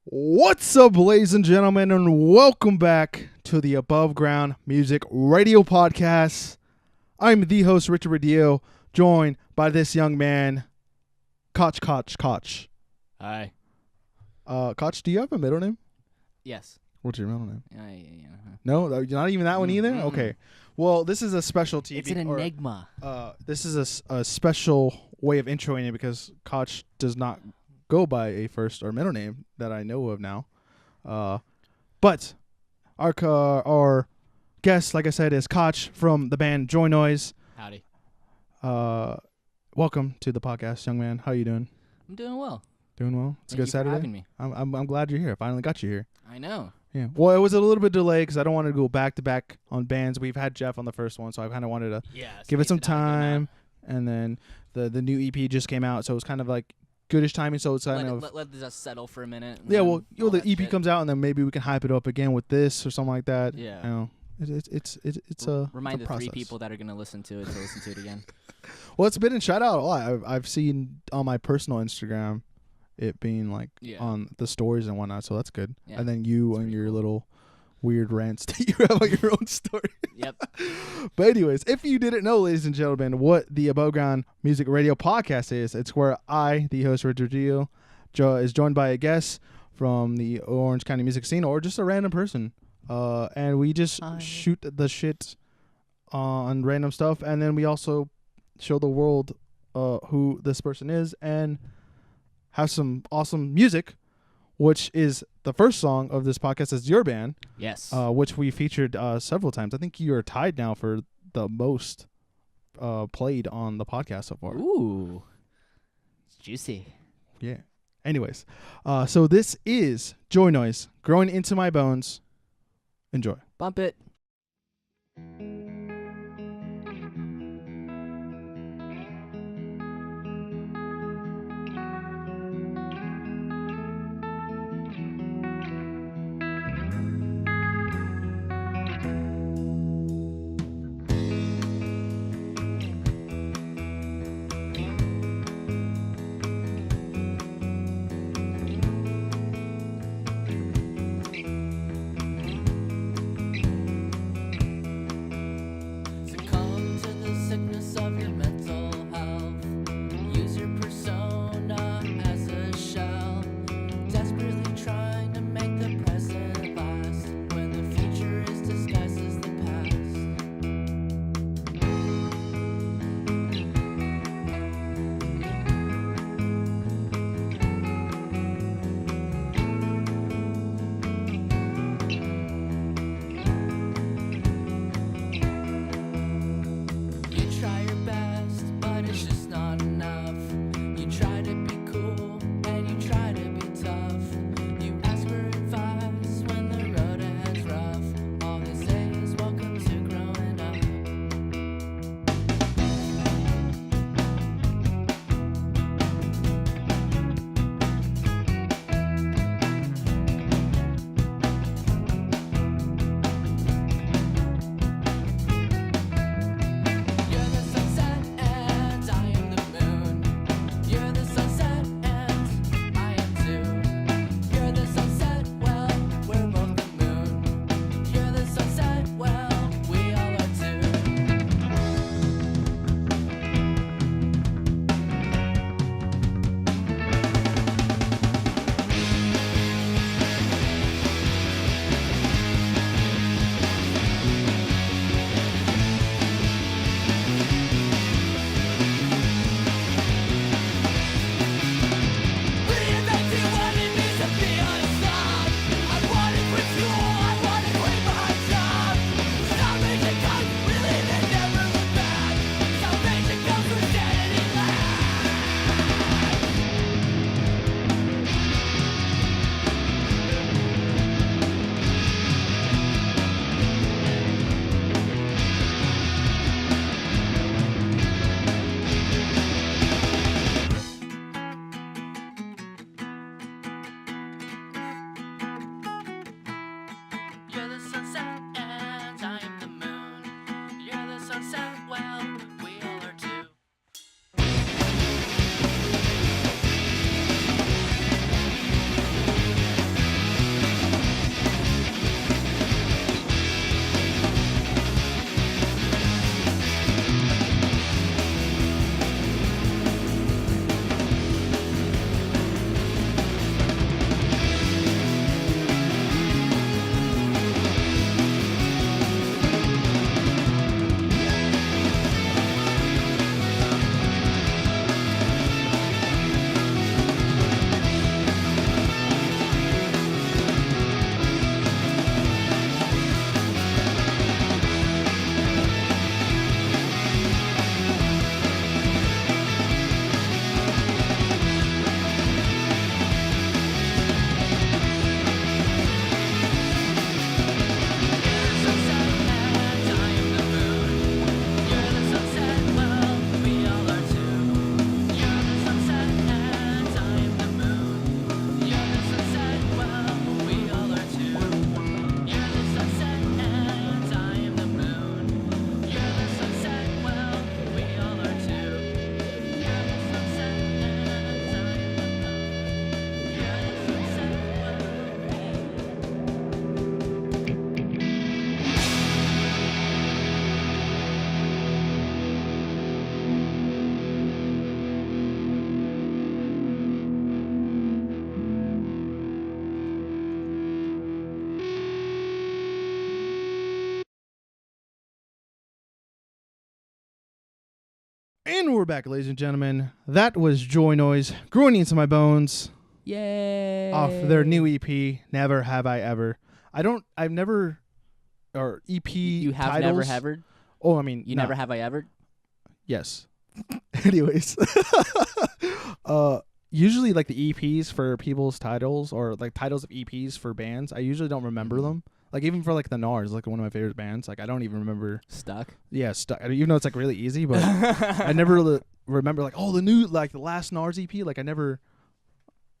What's up, ladies and gentlemen, and welcome back to the Above Ground Music Radio Podcast. I'm the host, Radillo, joined by this young man, Koch. Hi. Koch, do you have a middle name? Yes. What's your middle name? Yeah. No, not even that one either? Mm-mm. Okay. Well, this is a specialty. It's an enigma. This is a special way of introing it because Koch does not go by a first or middle name that I know of now. But our guest, like I said, is Koch from the band Joy Noise. Howdy. Welcome to the podcast, young man. How you doing? I'm doing well. Doing well. It's a Thank good you Saturday. for having me. I'm glad you're here. I finally got you here. I know. Yeah. Well, it was a little bit delayed because I don't want to go back to back on bands. We've had Jeff on the first one, so I kind of wanted to give it some time. And then the new EP just came out, so it was kind of like goodish timing. So it's kind of let this settle for a minute. Yeah. Well, the EP comes out, and then maybe we can hype it up again with this or something like that. Yeah. You know, it's a remind it's a the three process. people that are gonna listen to it again. Well, it's been in shout out a lot. I've seen on my personal Instagram it being like on the stories and whatnot, so that's good. Yeah, and then you that's and pretty your cool. little weird rants that you have on your own story. Yep. But anyways, if you didn't know, ladies and gentlemen, what the Above Ground Music Radio Podcast is, it's where I, the host Radillo, is joined by a guest from the Orange County music scene or just a random person. And we just shoot the shit on random stuff, and then we also show the world who this person is and have some awesome music, which is the first song of this podcast is your band. Yes. Which we featured several times. I think you're tied now for the most played on the podcast so far. Ooh. It's juicy. Yeah. Anyways, so this is Joy Noise, Growing Into My Bones. Enjoy. Bump it. And we're back, ladies and gentlemen. That was Joy Noise, Growing Into My Bones, Yay! off their new EP, Never Have I Ever. I've never, or EP You have titles. never ever? Oh, I mean, You no. never have I ever? Yes. Anyways, usually like the EPs for people's titles or like titles of EPs for bands, I usually don't remember them. Like even for like the Gnars, like one of my favorite bands, like I don't even remember. Stuck? Yeah, Stuck. Even though it's like really easy, but I never really remember like, oh, the new, like the last Gnars EP. Like I never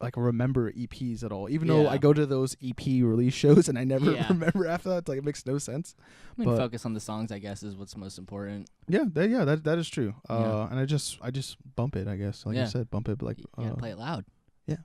like remember EPs at all. Even though I go to those EP release shows and I never remember after that. It's like it makes no sense. I mean, focus on the songs, I guess, is what's most important. Yeah, that is true. And I just bump it, I guess. Like you said, bump it. Like you gotta play it loud. Yeah.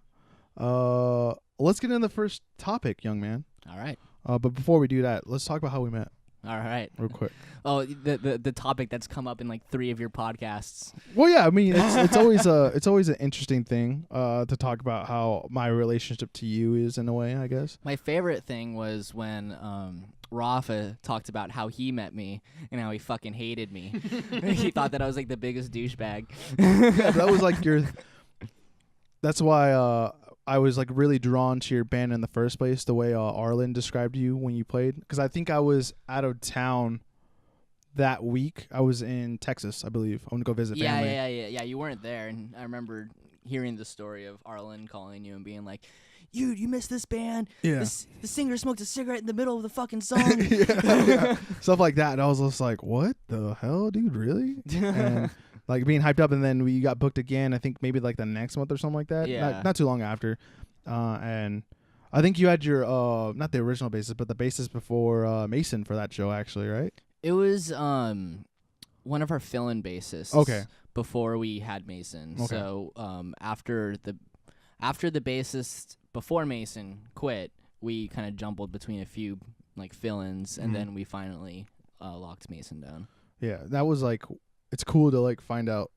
Let's get into the first topic, young man. All right. But before we do that, let's talk about how we met. All right. Real quick. Oh, the topic that's come up in like 3 of your podcasts. Well, yeah, I mean, it's always an interesting thing to talk about how my relationship to you is in a way, I guess. My favorite thing was when Rafa talked about how he met me and how he fucking hated me. He thought that I was like the biggest douchebag. Yeah, that was like your. That's why I was like really drawn to your band in the first place, the way Arlen described you when you played. Because I think I was out of town that week. I was in Texas, I believe. I want to go visit family. Yeah. You weren't there, and I remember hearing the story of Arlen calling you and being like, you missed this band. Yeah. The singer smoked a cigarette in the middle of the fucking song. yeah. Stuff like that. And I was just like, what the hell, dude? Really? And like being hyped up, and then we got booked again. I think maybe like the next month or something like that. Yeah. Not too long after. And I think you had your not the original bassist, but the bassist before Mason for that show, actually, right? It was one of our fill-in bassists. Okay. Before we had Mason. Okay. So after the bassist before Mason quit, we kind of jumbled between a few like fill-ins, and then we finally locked Mason down. Yeah, that was like, it's cool to like find out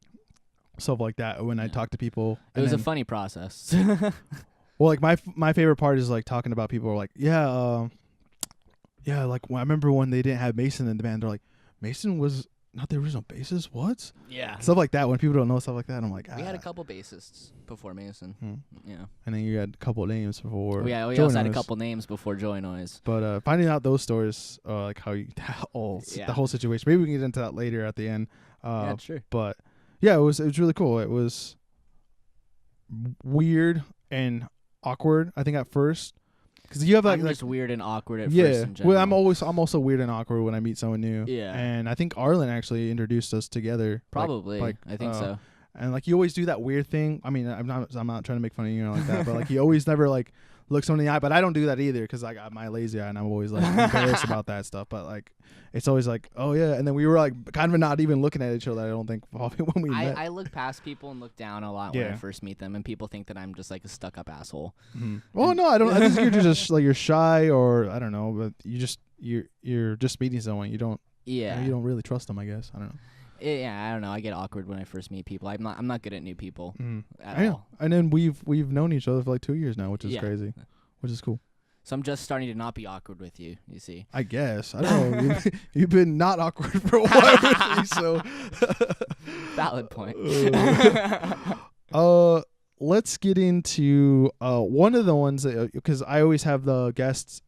stuff like that when I talk to people. It was a funny process. Well, like my favorite part is like talking about people who are like, like I remember when they didn't have Mason in the band, they're like, Mason was not the original bassist? What? Yeah. Stuff like that. When people don't know stuff like that, I'm like, We had a couple bassists before Mason. Yeah. And then you had a couple names before. We also had a couple names before Joy Noise. But finding out those stories, like how you, the whole situation. Maybe we can get into that later at the end. Yeah, sure. But yeah, it was really cool. It was weird and awkward, I think, at first. Because you have I'm just weird and awkward at first in general. Well, I'm also weird and awkward when I meet someone new. Yeah. And I think Arlen actually introduced us together. Probably. I think so. And like you always do that weird thing. I mean, I'm not trying to make fun of you like that, but like you always never like look someone in the eye. But I don't do that either because I got my lazy eye and I'm always like embarrassed about that stuff. But like it's always like, oh yeah. And then we were like kind of not even looking at each other. I don't think when we met. I look past people and look down a lot when I first meet them, and people think that I'm just like a stuck-up asshole. Mm-hmm. Well, no, I don't. I think you're just like you're shy, or I don't know, but you're just meeting someone. You don't. Yeah. You don't really trust them, I guess. I don't know. Yeah, I don't know. I get awkward when I first meet people. I'm not good at new people at all. And then we've known each other for like 2 years now, which is crazy, which is cool. So I'm just starting to not be awkward with you. You see? I guess. I don't know. You've been not awkward for a while with me, so. Valid point. Let's get into one of the ones that, because I always have the guests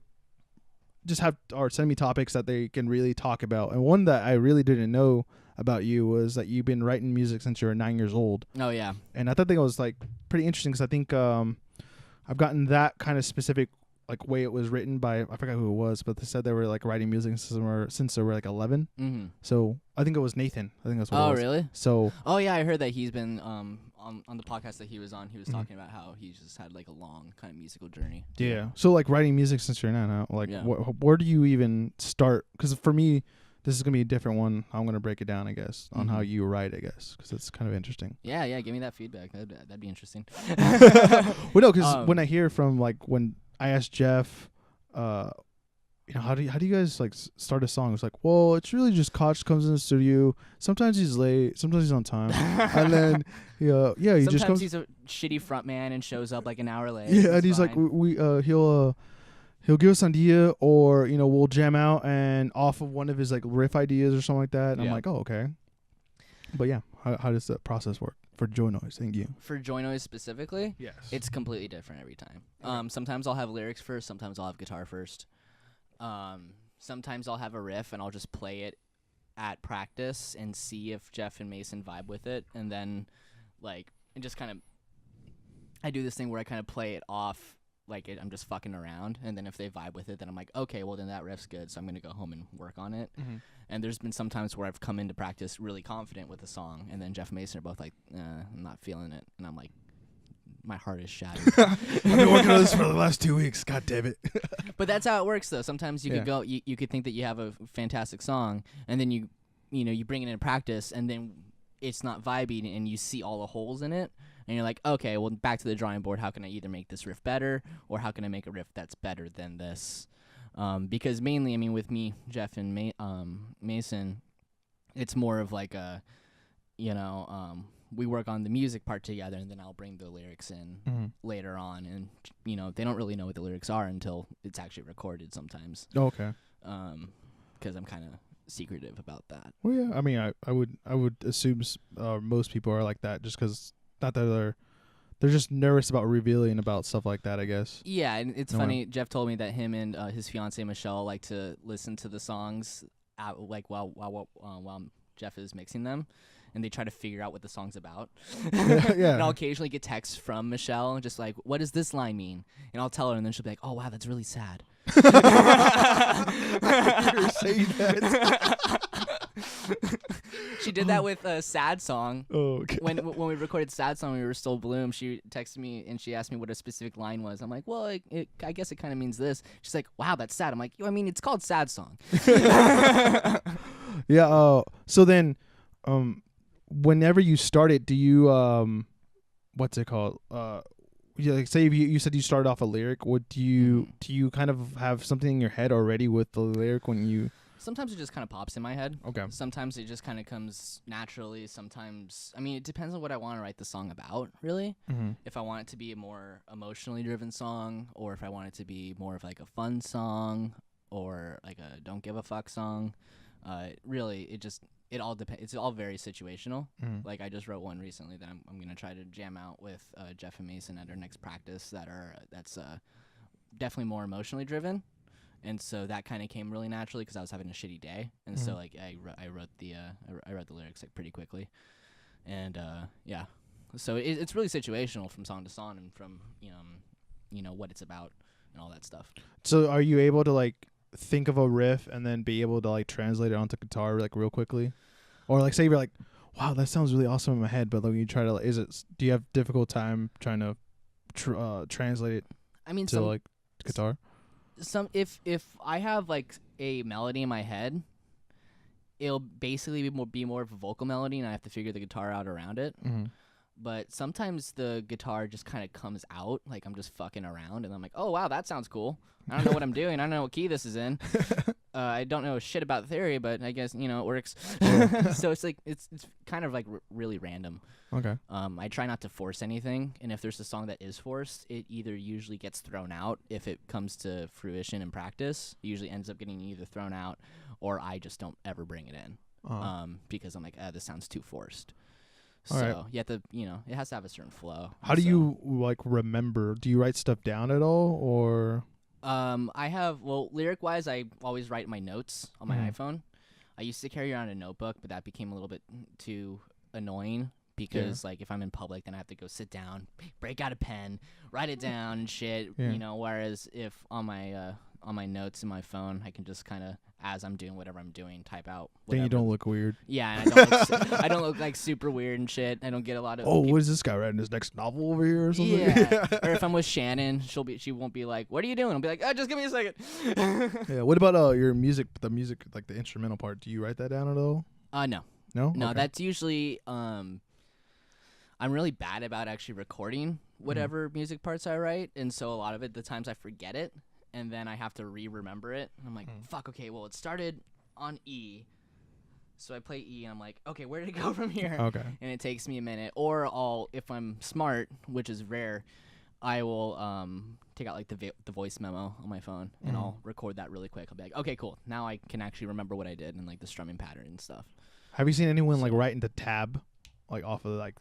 just have or send me topics that they can really talk about, and one that I really didn't know about you was that you've been writing music since you were 9 years old. Oh yeah. And I thought that was like pretty interesting because I think I've gotten that kind of specific like way it was written by, I forgot who it was, but they said they were like writing music since they were like 11. Mm-hmm. So I think it was Nathan. I think that's what it was. Oh really? So. Oh yeah, I heard that he's been on the podcast that he was on. He was talking about how he just had like a long kind of musical journey. Yeah. So like writing music since you're 9, huh? Like where do you even start? Because for me, this is gonna be a different one. I'm gonna break it down, I guess, on how you write, I guess, because it's kind of interesting. Yeah. Give me that feedback. That'd be interesting. Well, no, because when I hear from like when I asked Jeff, how do you guys like start a song? It's like, well, it's really just Koch comes in the studio. Sometimes he's late, sometimes he's on time, and then he sometimes just comes. He's a shitty front man and shows up like an hour late. Yeah, and he's like, he'll give us an idea, or we'll jam out and off of one of his like riff ideas or something like that. And I'm like, oh, okay. But yeah, how does the process work for Joy Noise? Thank you. For Joy Noise specifically, Yes. it's completely different every time. Okay. Sometimes I'll have lyrics first. Sometimes I'll have guitar first. Sometimes I'll have a riff and I'll just play it at practice and see if Jeff and Mason vibe with it, and then and just kind of I do this thing where I kind of play it off I'm just fucking around, and then if they vibe with it, then I'm like, okay, well then that riff's good, so I'm gonna go home and work on it. Mm-hmm. And there's been some times where I've come into practice really confident with a song, and then Jeff and Mason are both like, I'm not feeling it, and I'm like, my heart is shattered. I've been working on this for the last 2 weeks. God damn it. But that's how it works, though. Sometimes you could go, you could think that you have a fantastic song, and then you bring it in practice, and then it's not vibing, and you see all the holes in it, and you're like, okay, well, back to the drawing board. How can I either make this riff better, or how can I make a riff that's better than this? Because mainly, I mean, with me, Jeff, and Mason, it's more of like a, we work on the music part together, and then I'll bring the lyrics in later on, and they don't really know what the lyrics are until it's actually recorded sometimes. Oh, okay. Because I'm kind of secretive about that. Well, yeah. I mean, I would assume most people are like that, just because not that they're just nervous about revealing about stuff like that, I guess. Yeah, and it's funny. Jeff told me that him and his fiance Michelle like to listen to the songs while Jeff is mixing them, and they try to figure out what the song's about. Yeah. And I'll occasionally get texts from Michelle, just like, "What does this line mean?" And I'll tell her, and then she'll be like, "Oh wow, that's really sad." You're saying that. She did that with a sad song. Oh, okay. When we recorded sad song, we were still Bloom. She texted me and she asked me what a specific line was. I'm like, well, I guess it kind of means this. She's like, wow, that's sad. I'm like, I mean, it's called sad song. Yeah. So then, whenever you start it, do you what's it called? Say if you said you started off a lyric, do you kind of have something in your head already with the lyric when you? Sometimes it just kind of pops in my head. Okay. Sometimes it just kind of comes naturally. Sometimes, I mean, it depends on what I want to write the song about, really. Mm-hmm. If I want it to be a more emotionally driven song, or if I want it to be more of like a fun song, or like a don't give a fuck song, really, it all depends. It's all very situational. Mm-hmm. Like I just wrote one recently that I'm gonna try to jam out with Jeff and Mason at our next practice. That's definitely more emotionally driven. And so that kind of came really naturally because I was having a shitty day, and so like I wrote the lyrics like pretty quickly, and yeah, so it's really situational from song to song and from what it's about and all that stuff. So are you able to like think of a riff and then be able to like translate it onto guitar like real quickly, or like say you're like, wow, that sounds really awesome in my head, but like you try to do you have difficult time trying to translate it? I mean, to like guitar. If I have like a melody in my head, it'll basically be more of a vocal melody, and I have to figure the guitar out around it. Mm-hmm. But sometimes the guitar just kind of comes out, like I'm just fucking around, and I'm like, oh wow, that sounds cool. I don't know what I'm doing. I don't know what key this is in. I don't know shit about theory, but I guess it works. So it's like it's kind of like really random. Okay. I try not to force anything, and if there's a song that is forced, it either usually gets thrown out if it comes to fruition in practice. It usually ends up getting either thrown out, or I just don't ever bring it in because I'm like, this sounds too forced. All so right. you have to, it has to have a certain flow. How do you like remember? Do you write stuff down at all, or? I have, lyric wise, I always write my notes on my iPhone. I used to carry around a notebook, but that became a little bit too annoying because like if I'm in public, then I have to go sit down, break out a pen, write it down and shit. Yeah. Whereas if on my notes in my phone, I can just kind of, as I'm doing whatever I'm doing, type out whatever. Then you don't look weird. Yeah, and I don't look like super weird and shit. I don't get a lot of. Oh, what is this guy writing his next novel over here or something? Yeah. Or if I'm with Shannon, she won't be like, "What are you doing?" I'll be like, "Oh, just give me a second." Yeah. What about your music? The music, like the instrumental part. Do you write that down at all? No. No. No, okay. That's usually I'm really bad about actually recording whatever music parts I write, and so a lot of it, the times I forget it. And then I have to remember it. I'm like, fuck, okay, well, it started on E. So I play E, and I'm like, okay, where did it go from here? Okay. And it takes me a minute. Or if I'm smart, which is rare, I will take out like the voice memo on my phone, and I'll record that really quick. I'll be like, okay, cool. Now I can actually remember what I did and like the strumming pattern and stuff. Have you seen anyone like write into tab, like off of like?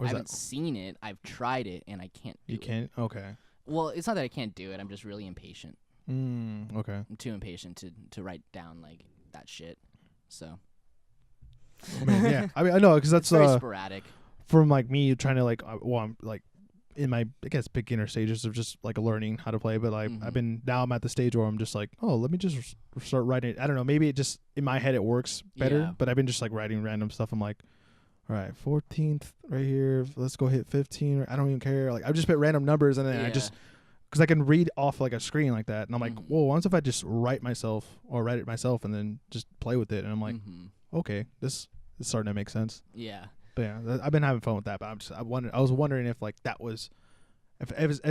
I haven't seen it. I've tried it, and I can't do it. You can't? Okay. Well, it's not that I can't do it. I'm just really impatient. Okay. I'm too impatient to write down like that shit. So. I mean, yeah. I mean, I know because that's very sporadic. From like me trying to like, I'm like in my I guess beginner stages of just like learning how to play, but like I'm at the stage where I'm just like, oh, let me just start writing. I don't know. Maybe it just in my head it works better, but I've been just like writing random stuff. I'm like, all right, 14th right here. Let's go hit 15. I don't even care. Like I just put random numbers and then I just. Because I can read off like a screen like that, and I'm like, whoa, what if I just write it myself and then just play with it? And I'm like, okay, this is starting to make sense. Yeah. But yeah, I've been having fun with that. But I was wondering if like that was,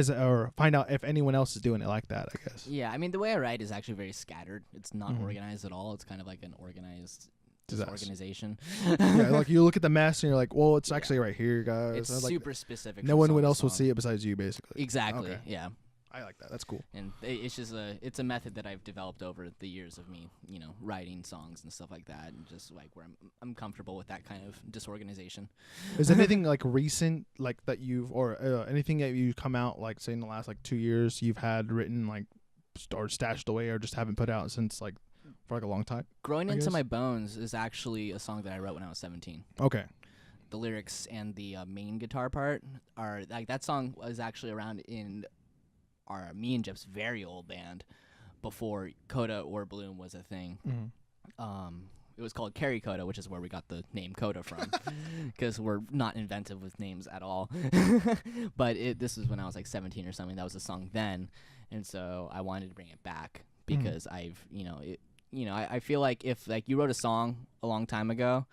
or find out if anyone else is doing it like that. I guess. Yeah, I mean the way I write is actually very scattered. It's not organized at all. It's kind of like an organized disorganization. Yeah, like you look at the mess and you're like, well, it's actually right here, guys. It's like, super specific. No one else will see it besides you, basically. Exactly. Okay. Yeah. I like that. That's cool. And it's just it's a method that I've developed over the years of me, writing songs and stuff like that, and just like where I'm comfortable with that kind of disorganization. Is there anything like recent, like that you've or anything that you come out like say in the last like 2 years you've had written like or stashed away or just haven't put out since like for like a long time? Growing Into My Bones is actually a song that I wrote when I was 17. Okay. The lyrics and the main guitar part are like that song was actually around in me and Jeff's very old band before Coda or Bloom was a thing. It was called Carry Coda, which is where we got the name Coda from, because we're not inventive with names at all. But this was when I was like 17 or something. That was a song then, and so I wanted to bring it back because I feel like if like you wrote a song a long time ago,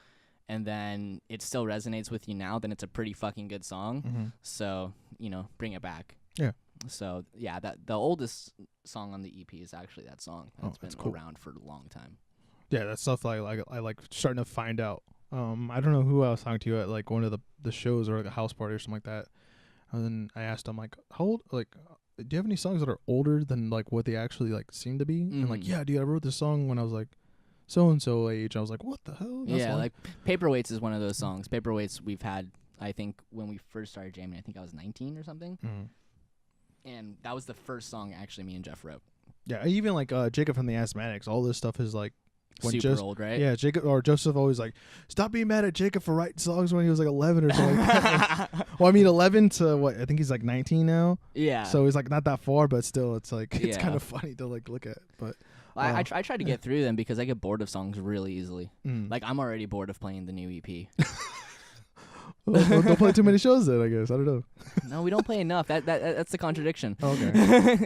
and then it still resonates with you now, then it's a pretty fucking good song. So bring it back. Yeah. So yeah, the oldest song on the EP is actually that song. It's been cool. around for a long time. Yeah, that stuff I like starting to find out. I don't know who I was talking to at like one of the shows or like a house party or something like that. And then I asked him like, how old? Like, do you have any songs that are older than like what they actually like seem to be? And like, yeah, dude, I wrote this song when I was like so and so age. I was like, what the hell? That's like Paperweights is one of those songs. Paperweights we've had. I think when we first started jamming, I think I was 19 or something. And that was the first song actually me and Jeff wrote. Yeah, even like Jacob from the Asthmatics, all this stuff is like super old, right? Yeah, Jacob or Joseph always like, stop being mad at Jacob for writing songs when he was like 11 or something like that. Well, I mean 11 to what? I think he's like 19 now. Yeah. So he's like not that far, but still it's like it's kind of funny to like look at. But I try to get through them because I get bored of songs really easily. Like I'm already bored of playing the new EP. Well, don't play too many shows then, I guess. I don't know. No, we don't play enough. That's the contradiction. Okay.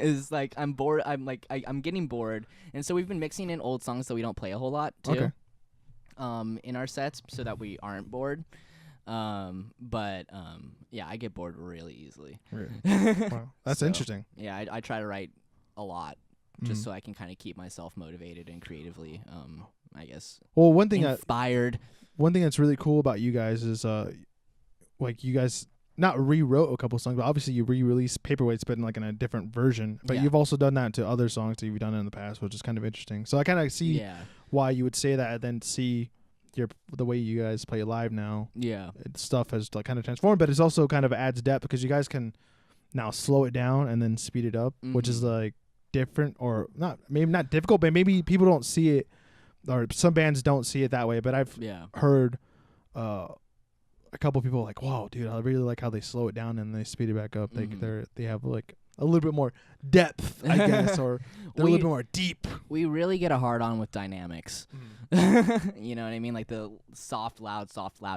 Is like I'm bored. I'm getting bored, and so we've been mixing in old songs that we don't play a whole lot too. Okay. In our sets so that we aren't bored. But yeah, I get bored really easily. Really? Wow, that's interesting. Yeah, I try to write a lot just so I can kind of keep myself motivated and creatively. I guess. Well, one thing inspired. One thing that's really cool about you guys is like you guys not rewrote a couple songs, but obviously you re-released Paperweights, but in like in a different version. But you've also done that to other songs that you've done in the past, which is kind of interesting. So I kind of see why you would say that, and then see the way you guys play live now. Yeah, stuff has like kind of transformed, but it's also kind of adds depth because you guys can now slow it down and then speed it up, which is like different or not, maybe not difficult, but maybe people don't see it, or some bands don't see it that way. But I've heard a couple people like, wow, dude, I really like how they slow it down and they speed it back up. They have like a little bit more depth, I guess, or they're a little bit more deep. We really get a hard on with dynamics. You know what I mean? Like the soft, loud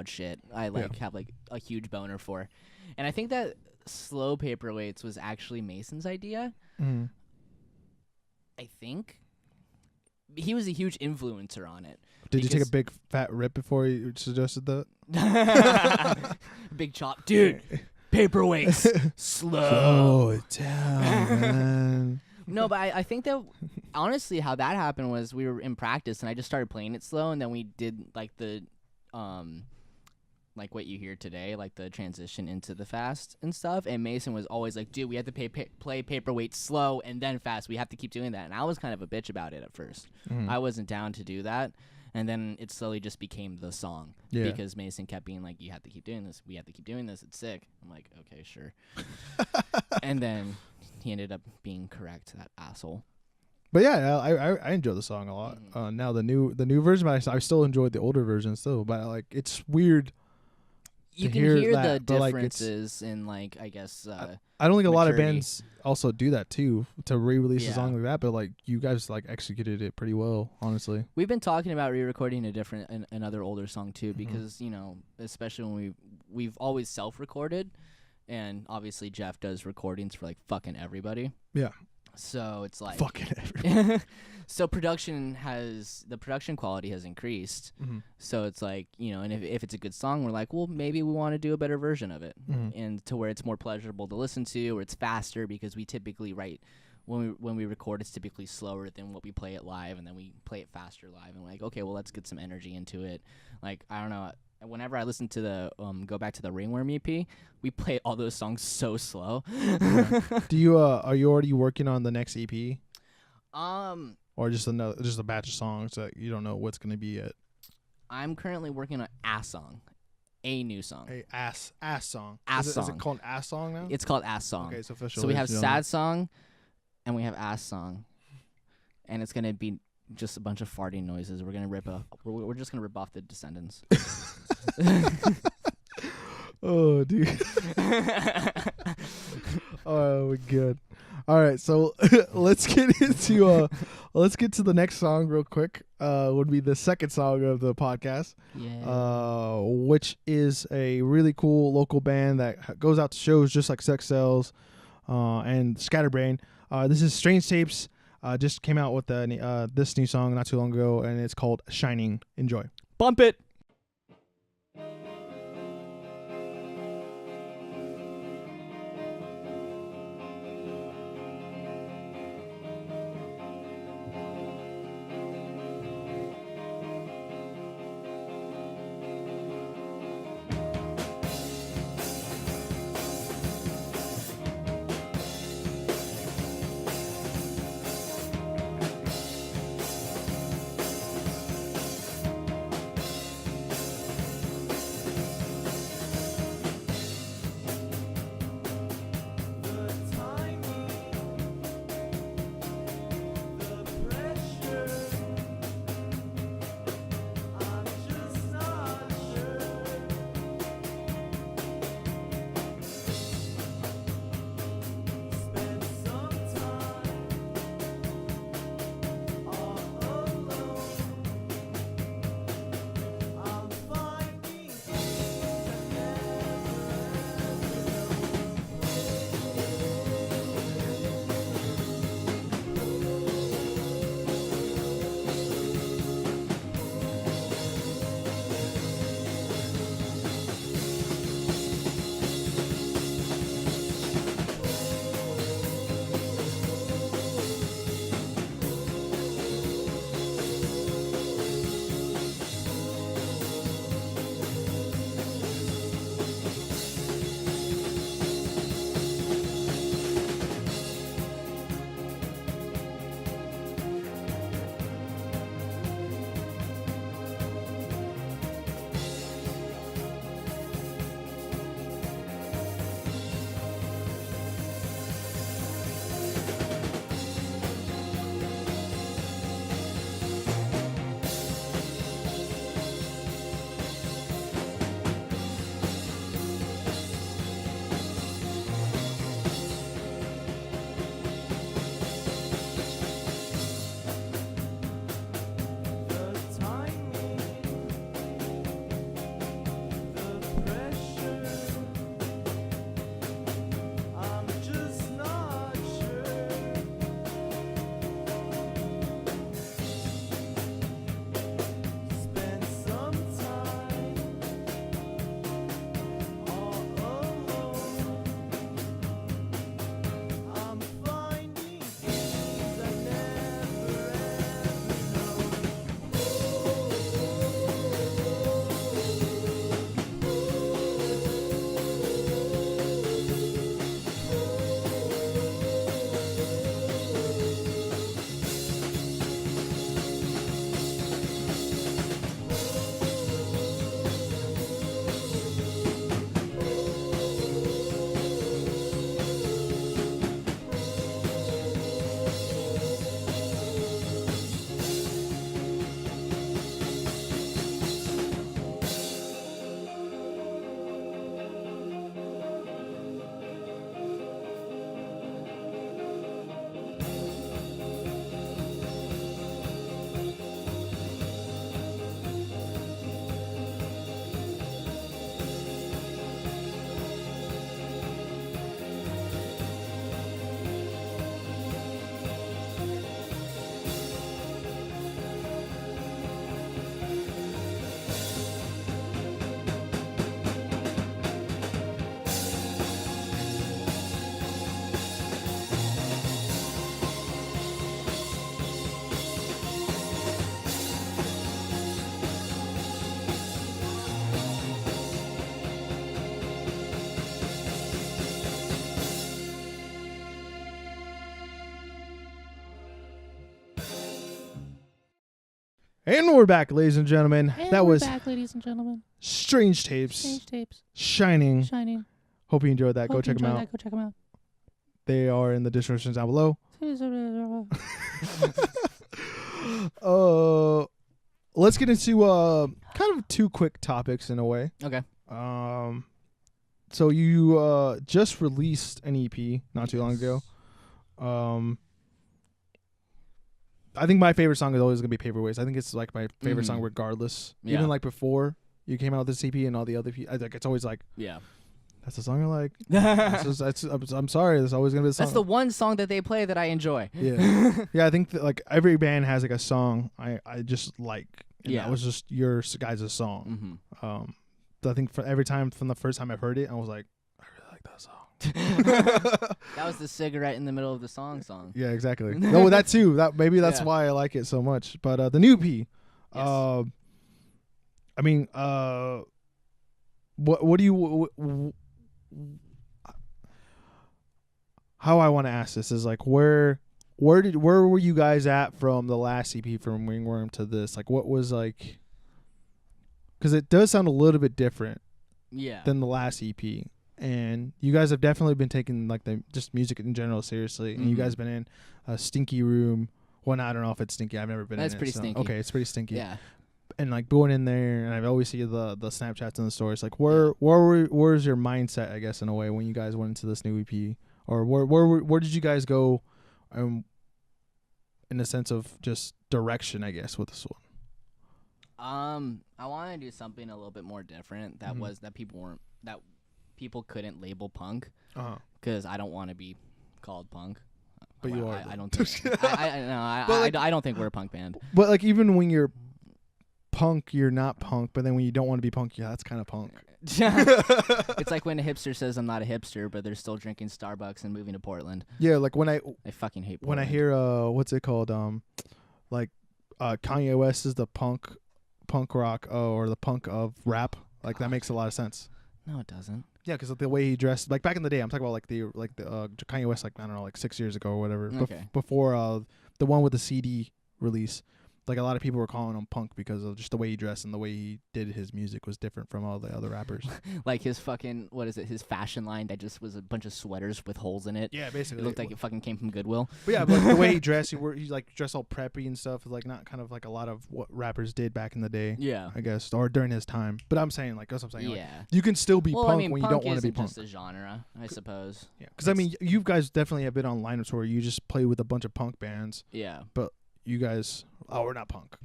shit. I have like a huge boner for. And I think that slow Paperweights was actually Mason's idea. I think. He was a huge influencer on it. Did you take a big fat rip before you suggested that? Big chop. Dude, Paperweights. Slow it down, man. No, but I think that, honestly, how that happened was we were in practice, and I just started playing it slow, and then we did, like, the, like what you hear today, like the transition into the fast and stuff, and Mason was always like, dude, we have to play Paperweight slow and then fast. We have to keep doing that, and I was kind of a bitch about it at first. I wasn't down to do that, And then it slowly just became the song because Mason kept being like, you have to keep doing this. We have to keep doing this. It's sick. I'm like, okay, sure. And then he ended up being correct, that asshole. But yeah, I enjoy the song a lot. Now the new version, but I still enjoyed the older version still. But like, it's weird. You can hear the differences in, like, I guess. I don't think a lot of bands also do that too, to re-release a song like that. But like, you guys like executed it pretty well, honestly. We've been talking about re-recording another older song too, because especially when we've always self-recorded, and obviously Jeff does recordings for like fucking everybody. Yeah. So it's like fucking everybody. So the production quality has increased. So it's like, and if it's a good song, we're like, well, maybe we want to do a better version of it, and to where it's more pleasurable to listen to, or it's faster, because we typically write when we record, it's typically slower than what we play it live, and then we play it faster live, and we're like, okay, well, let's get some energy into it. Like, I don't know. Whenever I listen to the go back to the Ringworm EP, we play all those songs so slow. Do you are you already working on the next EP? Or just a batch of songs that you don't know what's gonna be yet? I'm currently working on Ass Song, a new song. A ass song. Song. Is it called Ass Song now? It's called Ass Song. Okay, it's official. So we have Sad Song, and we have Ass Song, and it's gonna be just a bunch of farting noises. We're gonna we're just gonna rip off the Descendants. Oh, dude. Oh, good. All right, so let's get to the next song real quick. Would be the second song of the podcast. Yeah. Which is a really cool local band that goes out to shows just like Sex Cells, and Scatterbrain. This is Strange Tapes. Just came out with this new song not too long ago, and it's called Shining. Enjoy. Bump it. And we're back, ladies and gentlemen. And that we're was back, ladies and gentlemen. Strange Tapes. Strange Tapes. Shining. Hope you enjoyed that. Hope Go check them out. Go check them out. They are in the description down below. Let's get into kind of two quick topics in a way. Okay. So you just released an EP not too long ago. I think my favorite song is always gonna be Paperweights. I think it's like my favorite song regardless. Yeah. Even like before you came out with this EP and all the other EP, like it's always like, yeah, that's the song I like. I'm sorry, that's always gonna be the song. That's the one song that they play that I enjoy. Yeah, yeah. I think that, like every band has like a song I just like. And Yeah, that was just your guys' song. I think for every time from the first time I've heard it, I was like, I really like that song. That was the cigarette in the middle of the song. Yeah, exactly. No, that too. Maybe that's why I like it so much. But the new EP, Yes. I mean, what do you? How I want to ask this is like where were you guys at from the last EP from Wingworm to this? Like what was like? Because it does sound a little bit different. Yeah. Than the last EP. And you guys have definitely been taking like the just music in general seriously. And you guys have been in a stinky room. Well, I don't know if it's stinky. I've never been in it. That's pretty stinky. Okay, it's pretty stinky. Yeah. And like going in there, and I've always seen the Snapchats and the stories. Like where's your mindset, I guess, in a way, when you guys went into this new EP? Or where did you guys go in the sense of just direction, I guess, with this one? I want to do something a little bit more different. That was that people couldn't label punk, because I don't want to be called punk. But you are. I don't think. I don't think we're a punk band. But like even when you're punk, you're not punk. But then when you don't want to be punk, yeah, that's kind of punk. It's like when a hipster says I'm not a hipster, but they're still drinking Starbucks and moving to Portland. Yeah, like when I fucking hate Portland. When I hear what's it called, like Kanye West is the punk rock or the punk of rap. Like that makes a lot of sense. No, it doesn't. Yeah, because the way he dressed, like back in the day, I'm talking about like the Kanye West, like I don't know, like 6 years ago or whatever. Okay. Before the one with the CD release, like a lot of people were calling him punk because of just the way he dressed and the way he did his music was different from all the other rappers. Like his fucking his fashion line that just was a bunch of sweaters with holes in it. Yeah, basically. It looked like it fucking came from Goodwill. But yeah, but like the way he dressed, he like dressed all preppy and stuff. Like not kind of like a lot of what rappers did back in the day. Yeah, I guess, or during his time. But I'm saying like that's what I'm saying. Yeah, like, you can still be punk when you don't want to be punk. Just a genre, I suppose. Yeah, because I mean, you guys definitely have been on lineups where you just play with a bunch of punk bands. Yeah, but you guys, we're not punk.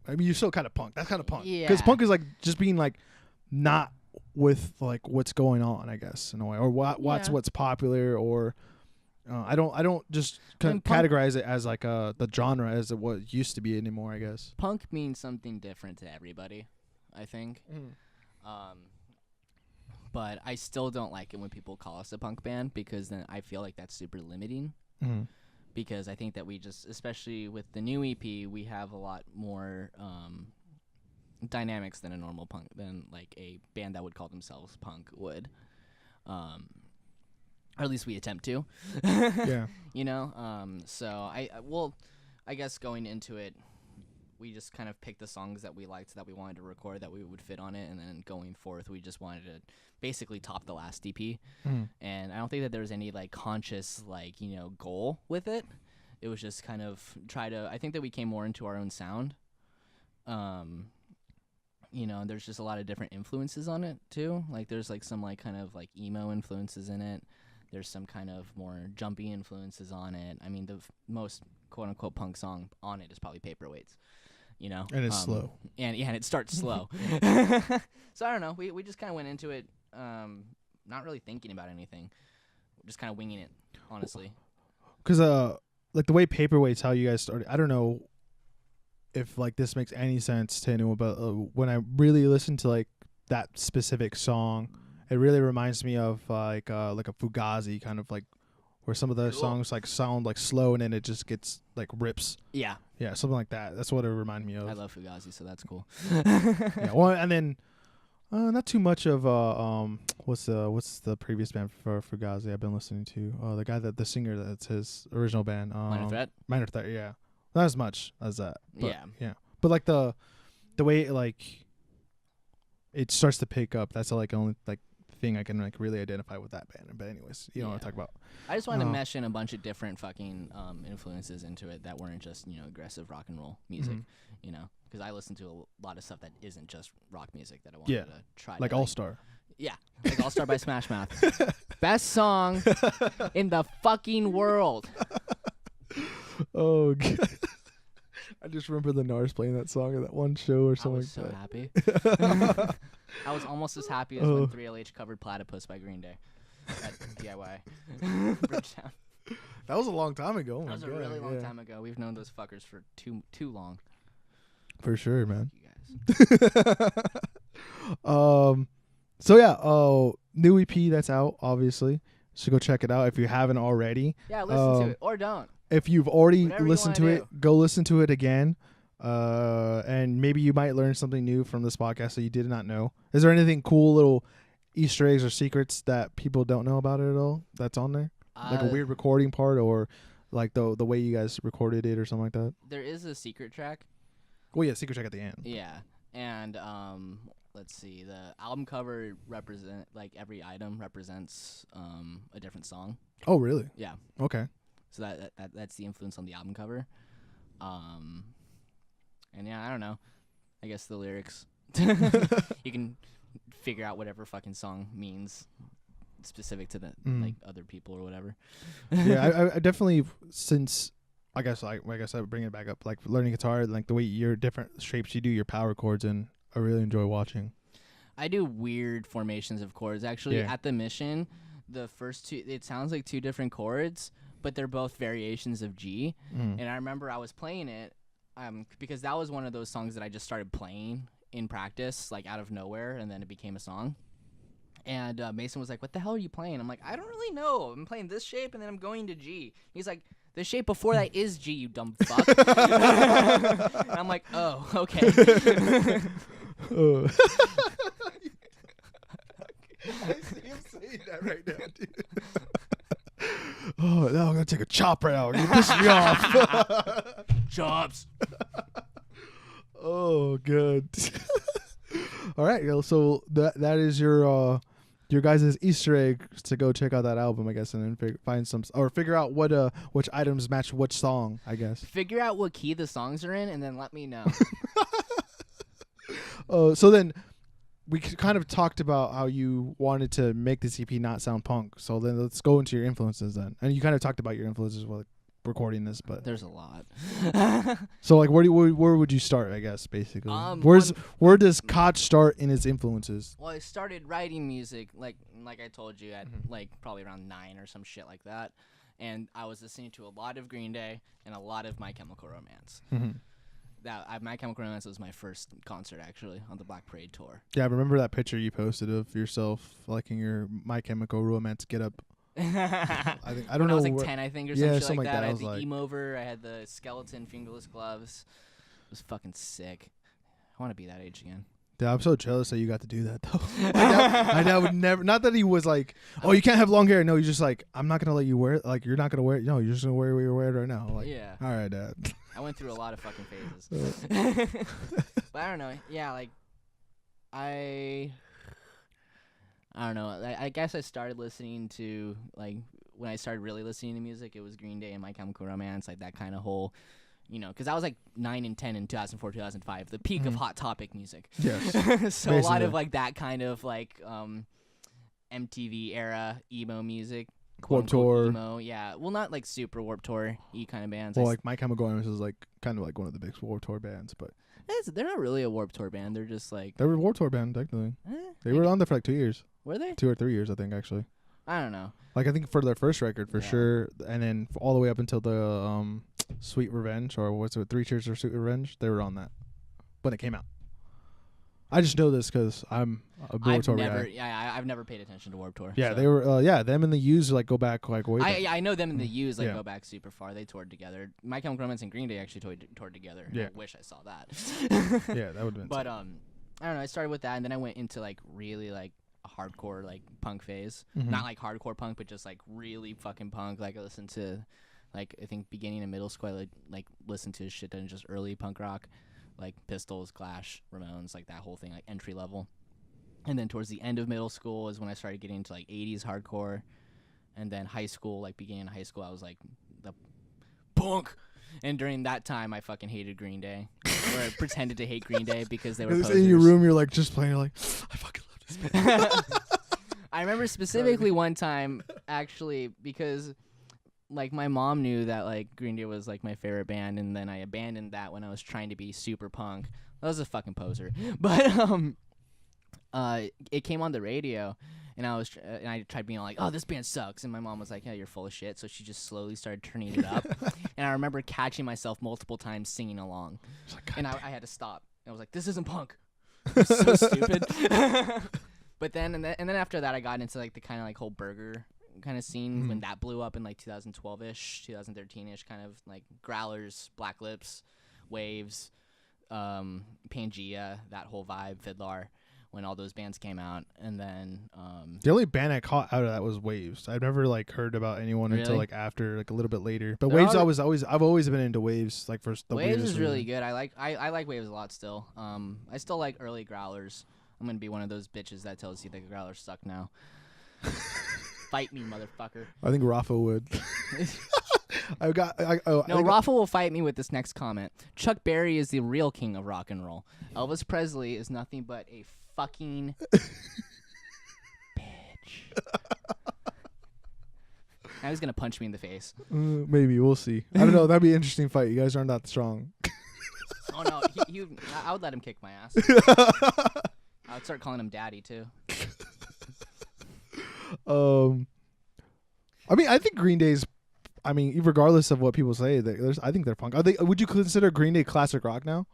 I mean, you're still kind of punk. That's kind of punk. Yeah. Because punk is like just being like not with like what's going on, I guess, in a way, or what's popular, or I don't just categorize it as like the genre as what it used to be anymore, I guess. Punk means something different to everybody, I think. But I still don't like it when people call us a punk band, because then I feel like that's super limiting. Because I think that we just, especially with the new EP, we have a lot more dynamics than a normal punk, than like a band that would call themselves punk would. Or at least we attempt to. Yeah. You know? So I guess going into it, we just kind of picked the songs that we liked, that we wanted to record, that we would fit on it, and then going forth, we just wanted to basically top the last EP. And I don't think that there was any like conscious like, you know, goal with it. It was just kind of I think that we came more into our own sound. You know, there's just a lot of different influences on it too. Like there's like some like kind of like emo influences in it. There's some kind of more jumpy influences on it. I mean, the most quote unquote punk song on it is probably Paperweights. You know, and it's slow, and it starts slow. So I don't know. We just kind of went into it, not really thinking about anything, just kind of winging it, honestly. Because like the way Paperweights, how you guys started, I don't know if like this makes any sense to anyone, but when I really listen to like that specific song, it really reminds me of like a Fugazi kind of like. Where some of the songs like sound like slow and then it just gets like rips. Yeah, something like that. That's what it reminded me of. I love Fugazi, so that's cool. Yeah, well, and then not too much of what's the previous band for Fugazi I've been listening to? The guy the singer that's his original band. Minor Threat. Minor Threat, yeah. Not as much as that. But, yeah. But like the way it starts to pick up. That's the only thing I can really identify with that band. But anyways, you know what I'm talking about. I just wanted to mesh in a bunch of different fucking influences into it that weren't just aggressive rock and roll music. Because I listen to a lot of stuff that isn't just rock music that I wanted to try. Like All Star. Yeah, like All Star by Smash Mouth. Best song in the fucking world. Oh God. I just remember the Gnars playing that song at that one show or something. I was so happy. I was almost as happy as when 3LH covered Platypus by Green Day at DIY Bridgetown. That was a long time ago. That was a really long time ago. We've known those fuckers for too long. For sure, man. You guys. So yeah, new EP that's out, obviously. So go check it out if you haven't already. Yeah, listen to it or don't. If you've already Whatever listened to it, go listen to it again. And maybe you might learn something new from this podcast that you did not know. Is there anything cool, little Easter eggs or secrets that people don't know about it at all that's on there? Like a weird recording part, or like the way you guys recorded it or something like that? There is a secret track. Well, yeah, secret track at the end. Yeah. And let's see, the album cover every item represents a different song. Oh, really? Yeah. Okay. So that's the influence on the album cover. And yeah, I don't know. I guess the lyrics. You can figure out whatever fucking song means specific to the other people or whatever. Yeah, I definitely, since I guess I would bring it back up, like learning guitar, like the way your different shapes you do your power chords in, I really enjoy watching. I do weird formations of chords. Actually, at the Mission, the first two, it sounds like two different chords, but they're both variations of G. And I remember I was playing it because that was one of those songs that I just started playing in practice, like out of nowhere, and then it became a song. And Mason was like, "What the hell are you playing?" I'm like, "I don't really know. I'm playing this shape, and then I'm going to G." He's like, "The shape before that is G, you dumb fuck." And I'm like, "Oh, okay." I see him saying that right now, dude. Oh, now I'm gonna take a chop right now. You're pissing me off. Chops. Oh, good. All right, so that is your guys' Easter egg to go check out that album, I guess, and then figure out which items match which song, I guess. Figure out what key the songs are in, and then let me know. So then we kind of talked about how you wanted to make this EP not sound punk. So then let's go into your influences then. And you kind of talked about your influences while recording this, but there's a lot. So like where would you start, I guess, basically? Where does Koch start in his influences? Well, I started writing music like I told you at like probably around 9 or some shit like that. And I was listening to a lot of Green Day and a lot of My Chemical Romance. My Chemical Romance was my first concert, actually, on the Black Parade tour. Yeah, I remember that picture you posted of yourself, like in your My Chemical Romance get-up. I don't know. I was like 10, I think, or something like that. I had the emo-over. I had the skeleton fingerless gloves. It was fucking sick. I want to be that age again. Yeah, I'm so jealous that you got to do that, though. My dad would never. Not that he was like, "Oh, you can't have long hair." No, he's just like, "I'm not gonna let you wear it. Like, you're not gonna wear it. No, you're just gonna wear what you're wearing right now." Like, yeah. All right, Dad. I went through a lot of fucking phases. But I don't know. Yeah, like I don't know. I guess I started listening to, like, when I started really listening to music, it was Green Day and My Chemical Romance, like that kind of whole, because I was like 9 and 10 in 2004, 2005, the peak of Hot Topic music. Yes. So Basically. A lot of like that kind of like MTV era emo music. Warped Tour. Emo, yeah. Well, not like super Warped Tour-y kind of bands. Well, like My Chemical Romance is like kind of like one of the big Warped Tour bands, but they're not really a Warped Tour band. They're just like... They were a Warped Tour band, technically. They were on there for like 2 years. Were they? 2 or 3 years, I think, actually. I don't know. Like, I think for their first record, for sure, and then all the way up until the Sweet Revenge, or what's it, 3 Cheers for Sweet Revenge, they were on that when it came out. I just know this because I'm a Warped Tour guy. Yeah, I've never paid attention to Warped Tour. Yeah, so. They were. Them and the Used like go back like way back. I know them and the Used like go back super far. They toured together. My Chemical Romance and Green Day actually toured together. Yeah. I wish I saw that. Yeah, that would have been. But I don't know. I started with that, and then I went into like really like a hardcore like punk phase. Not like hardcore punk, but just like really fucking punk. Like I listened to, like I think beginning of middle school, I like listened to shit and just early punk rock. like Pistols, Clash, Ramones, like that whole thing, like entry level. And then towards the end of middle school is when I started getting into like 80s hardcore. And then high school, like beginning of high school, I was like the punk. And during that time, I fucking hated Green Day. Or I pretended to hate Green Day because they were posers. In your room, you're like just playing. You're like, I fucking love this band. I remember specifically one time, actually, because like my mom knew that like Green Day was like my favorite band, and then I abandoned that when I was trying to be super punk. I was a fucking poser, but it came on the radio, and I tried being like, oh, this band sucks, and my mom was like, yeah, you're full of shit. So she just slowly started turning it up, and I remember catching myself multiple times singing along, and I had to stop. I was like, this isn't punk. It's so stupid. But then and then after that, I got into like the kind of like whole burger kind of scene when that blew up in like 2012ish, 2013ish, kind of like Growlers, Black Lips, Waves, Pangea, that whole vibe, Fiddler, when all those bands came out. And then the only band I caught out of that was Waves. I've never like heard about anyone until like after, like a little bit later. But Waves, I've always been into Waves. Like first, the Waves is really good. I like Waves a lot still. I still like early Growlers. I'm gonna be one of those bitches that tells you the Growlers suck now. Fight me, motherfucker. I think Rafa would. Rafa will fight me with this next comment. Chuck Berry is the real king of rock and roll. Elvis Presley is nothing but a fucking bitch. Now he's gonna punch me in the face. Maybe we'll see. I don't know. That'd be an interesting fight. You guys aren't that strong. Oh no, I would let him kick my ass. I would start calling him daddy too. I mean, I think Green Day's. I mean, regardless of what people say, I think they're punk. Would you consider Green Day classic rock now?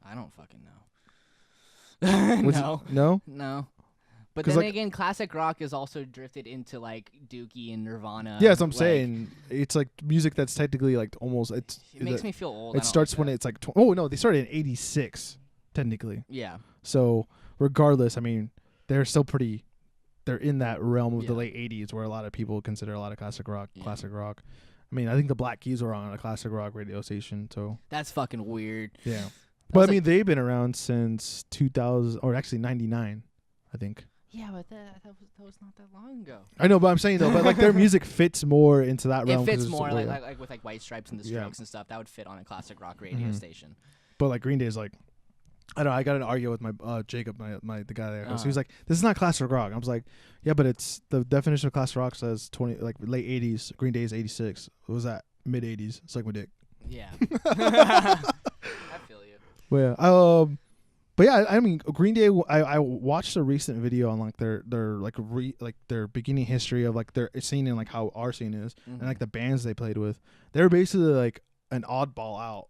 I don't fucking know. No. No. But then again, classic rock is also drifted into like Dookie and Nirvana. Yeah, that's what I'm saying. It's like music that's technically like almost. It makes me feel old. It starts when it's like. Oh no, they started in '86, technically. Yeah. So regardless, I mean, they're still pretty. They're in that realm of the late '80s, where a lot of people consider a lot of classic rock. Classic rock. I mean, I think the Black Keys were on a classic rock radio station. So that's fucking weird. Yeah. But I mean, they've been around since 2000, or actually '99, I think. Yeah, but that was not that long ago. I know, but I'm saying though, but like their music fits more into that realm. It fits more like with like White Stripes and the Strokes and stuff. That would fit on a classic rock radio station. But like Green Day is like, I don't know. I got in an argument with my Jacob, the guy there. So he was like, "This is not classic rock." I was like, "Yeah, but it's the definition of classic rock says late '80s. Green Day is '86. What was that? Mid '80s. It's like my dick." Yeah. I feel you. Well, yeah. But yeah, I mean, Green Day. I watched a recent video on like their their beginning history of like their scene and like how our scene is and like the bands they played with. They're basically like an oddball out,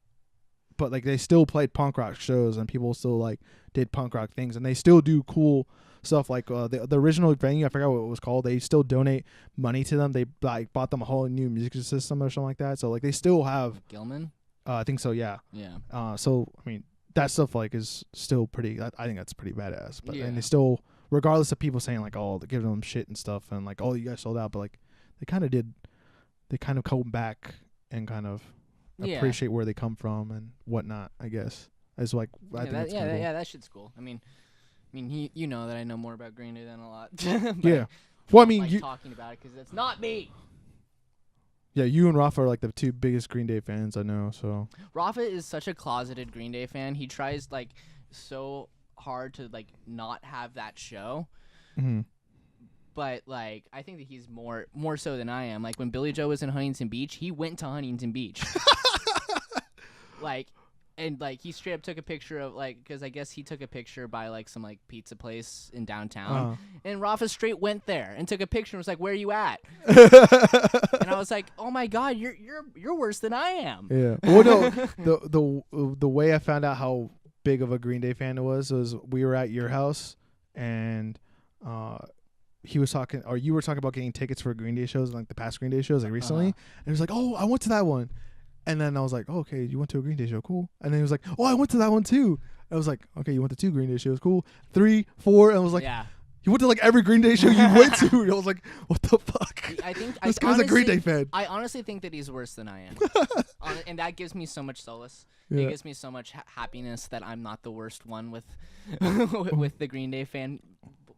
but like they still played punk rock shows and people still like did punk rock things and they still do cool stuff. Like the original venue, I forgot what it was called. They still donate money to them. They like bought them a whole new music system or something like that. So like they still have Gilman. I think so. Yeah. Yeah. So I mean. That stuff like is still pretty. I think that's pretty badass. But and they still, regardless of people saying like, oh, they're giving them shit and stuff, and like, oh, you guys sold out, but like, they kind of come back and kind of appreciate where they come from and whatnot. I guess is like I think that's cool. That shit's cool. I mean, you know that I know more about Green Day than a lot. Yeah. Well, I mean, like talking about it because it's not me. Yeah, you and Rafa are like the two biggest Green Day fans I know. So Rafa is such a closeted Green Day fan. He tries like so hard to like not have that show. Mm-hmm. But like I think that he's more so than I am. Like when Billy Joe was in Huntington Beach, he went to Huntington Beach. And like he straight up took a picture of like because I guess he took a picture by like some like pizza place in downtown, and Rafa straight went there and took a picture and was like, "Where are you at?" And I was like, "Oh my god, you're worse than I am." Yeah. Well, no, the way I found out how big of a Green Day fan it was we were at your house and he was talking or you were talking about getting tickets for Green Day shows like the past Green Day shows like recently, and he was like, "Oh, I went to that one." And then I was like, oh, okay, you went to a Green Day show, cool. And then he was like, oh, I went to that one too. I was like, okay, you went to 2 Green Day shows, cool. 3, 4, and I was like, yeah. You went to like every Green Day show you went to. I was like, what the fuck? I think This guy's a Green Day fan. I honestly think that he's worse than I am, and that gives me so much solace. Yeah. It gives me so much happiness that I'm not the worst one with with the Green Day fan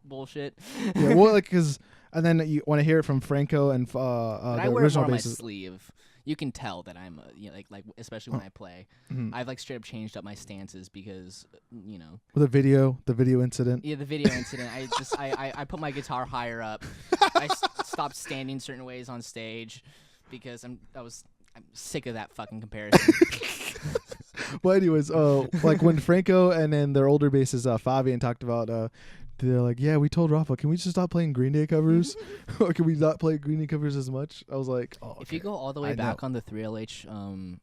bullshit. Yeah, well, like, cause, and then you want to hear it from Franco and the I wear it original more on my bassist. sleeve. You can tell that I'm like especially when I play. I've like straight up changed up my stances because The video incident. Yeah, the video incident. I put my guitar higher up. I stopped standing certain ways on stage because I'm sick of that fucking comparison. Well, anyways, like when Franco and then their older bassist Fabian talked about, they're like, yeah, we told Rafa, can we just stop playing Green Day covers? Or can we not play Green Day covers as much? I was like, oh, okay. If you go all the way back on the 3LH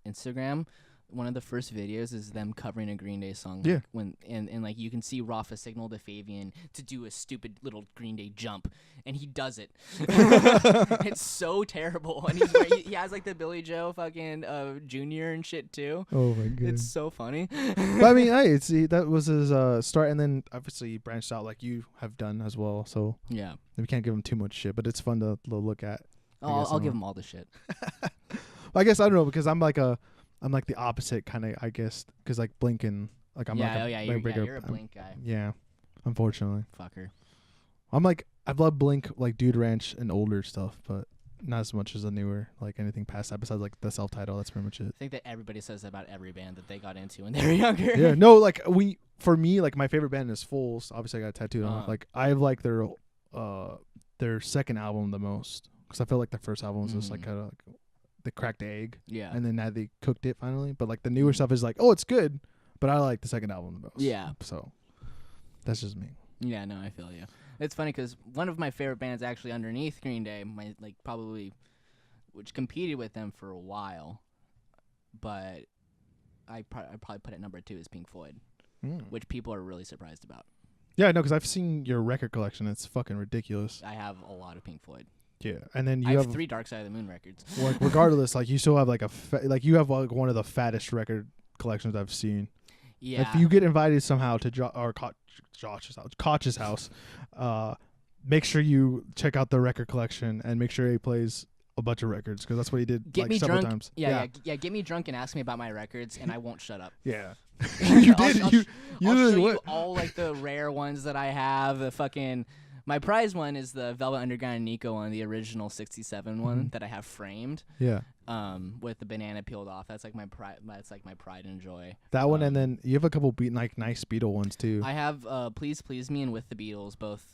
Instagram, one of the first videos is them covering a Green Day song. Yeah. And like you can see Rafa signal to Fabian to do a stupid little Green Day jump, and he does it. It's so terrible, and he has like the Billy Joe fucking Junior and shit too. Oh my god, it's so funny. But I mean, hey, that was his start, and then obviously he branched out like you have done as well. So yeah, we can't give him too much shit, but it's fun to look at. I'll give him all the shit. I guess I don't know because I'm like the opposite kind of, I guess, because like Blink and like I'm you're a Blink guy. Yeah, unfortunately. Fucker. I'm like, I love Blink, like Dude Ranch and older stuff, but not as much as the newer, like anything past that besides like the self-title. That's pretty much it. I think that everybody says that about every band that they got into when they were younger. Yeah, no, like for me, like my favorite band is Fools. Obviously, I got tattooed on it. Like I like their second album the most because I feel like their first album was just like kind of like they cracked the egg. Yeah. And then now they cooked it finally. But like the newer stuff is like, oh, it's good, but I like the second album the most. Yeah. So that's just me. Yeah, no, I feel you. It's funny because one of my favorite bands actually underneath Green Day, which competed with them for a while, but I probably put it number 2 is Pink Floyd, which people are really surprised about. Yeah, no, because I've seen your record collection. It's fucking ridiculous. I have a lot of Pink Floyd. Yeah, and then I have 3 Dark Side of the Moon records. Like regardless, like you still have like you have like one of the fattest record collections I've seen. Yeah. If you get invited somehow to Koch's house, make sure you check out the record collection and make sure he plays a bunch of records because that's what he did several times. Yeah, get me drunk and ask me about my records and I won't shut up. Yeah. You did. I'll you show what? you all like the rare ones that I have. The fucking my prize one is the Velvet Underground and Nico one, the original '67 one that I have framed. Yeah. With the banana peeled off. That's like my pride. That's like my pride and joy. That one, and then you have a couple nice Beatle ones too. I have Please Please Me and With the Beatles, both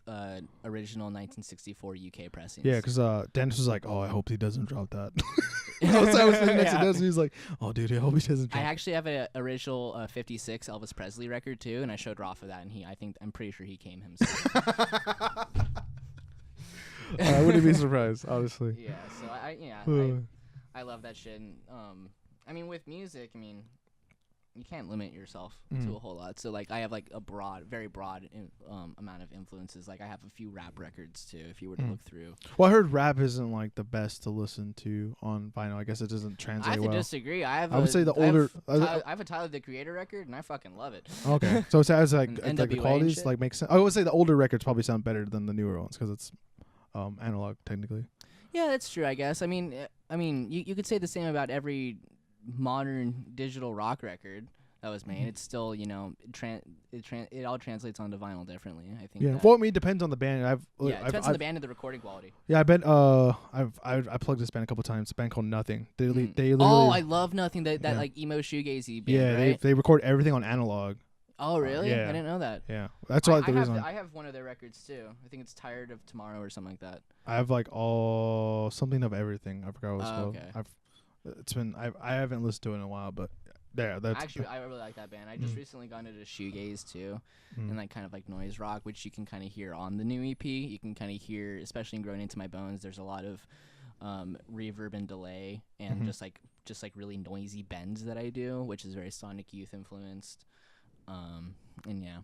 original 1964 UK pressings. Yeah, because Dennis was like, "Oh, I hope he doesn't drop that." I was sitting next to Dennis, and he was like, "Oh, dude, I hope he doesn't drop." I actually have an original '56 Elvis Presley record too, and I showed Rafa that, and I'm pretty sure he came himself. I wouldn't be surprised, honestly. Yeah, so I love that shit. And, I mean, with music, you can't limit yourself to a whole lot. So, like, I have, like, a very broad amount of influences. Like, I have a few rap records, too, if you were to look through. Well, I heard rap isn't, like, the best to listen to on vinyl. I guess it doesn't translate well. I have to disagree. I would say the older... I have a Tyler, the Creator record, and I fucking love it. Okay. So it sounds like the NWA qualities, like, makes sense. I would say the older records probably sound better than the newer ones because it's analog, technically. Yeah, that's true, I guess. I mean, you could say the same about every modern digital rock record that was made. It's still, it all translates onto vinyl differently. I think. Yeah, well, it depends on the band. It depends on the band and the recording quality. Yeah, I bet. I plugged this band a couple times. A band called Nothing. They literally. Oh, I love Nothing. That like emo shoegazy band. Yeah, right? they record everything on analog. Oh, really? Yeah. I didn't know that. Yeah, that's why the reason. I have one of their records too. I think it's Tired of Tomorrow or something like that. I have like something of everything. I forgot what it's called. Okay. I haven't listened to it in a while, but that's actually I really like that band. I just recently got into shoegaze too, and like kind of like noise rock, which you can kind of hear on the new EP. You can kind of hear, especially in Growing Into My Bones. There's a lot of reverb and delay, and just like really noisy bends that I do, which is very Sonic Youth influenced. And yeah.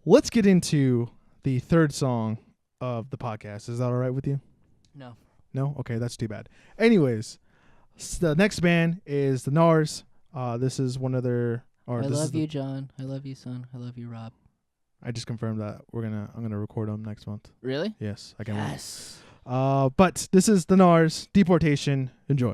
Let's get into the third song of the podcast. Is that all right with you? No. No? Okay, that's too bad. Anyways, the next band is the Gnars. This is one of their Or I this love is you, John. I love you, son. I love you, Rob. I just confirmed that I'm gonna record them next month. Really? Yes, I can. Yes. But this is the Gnars Deportation. Enjoy.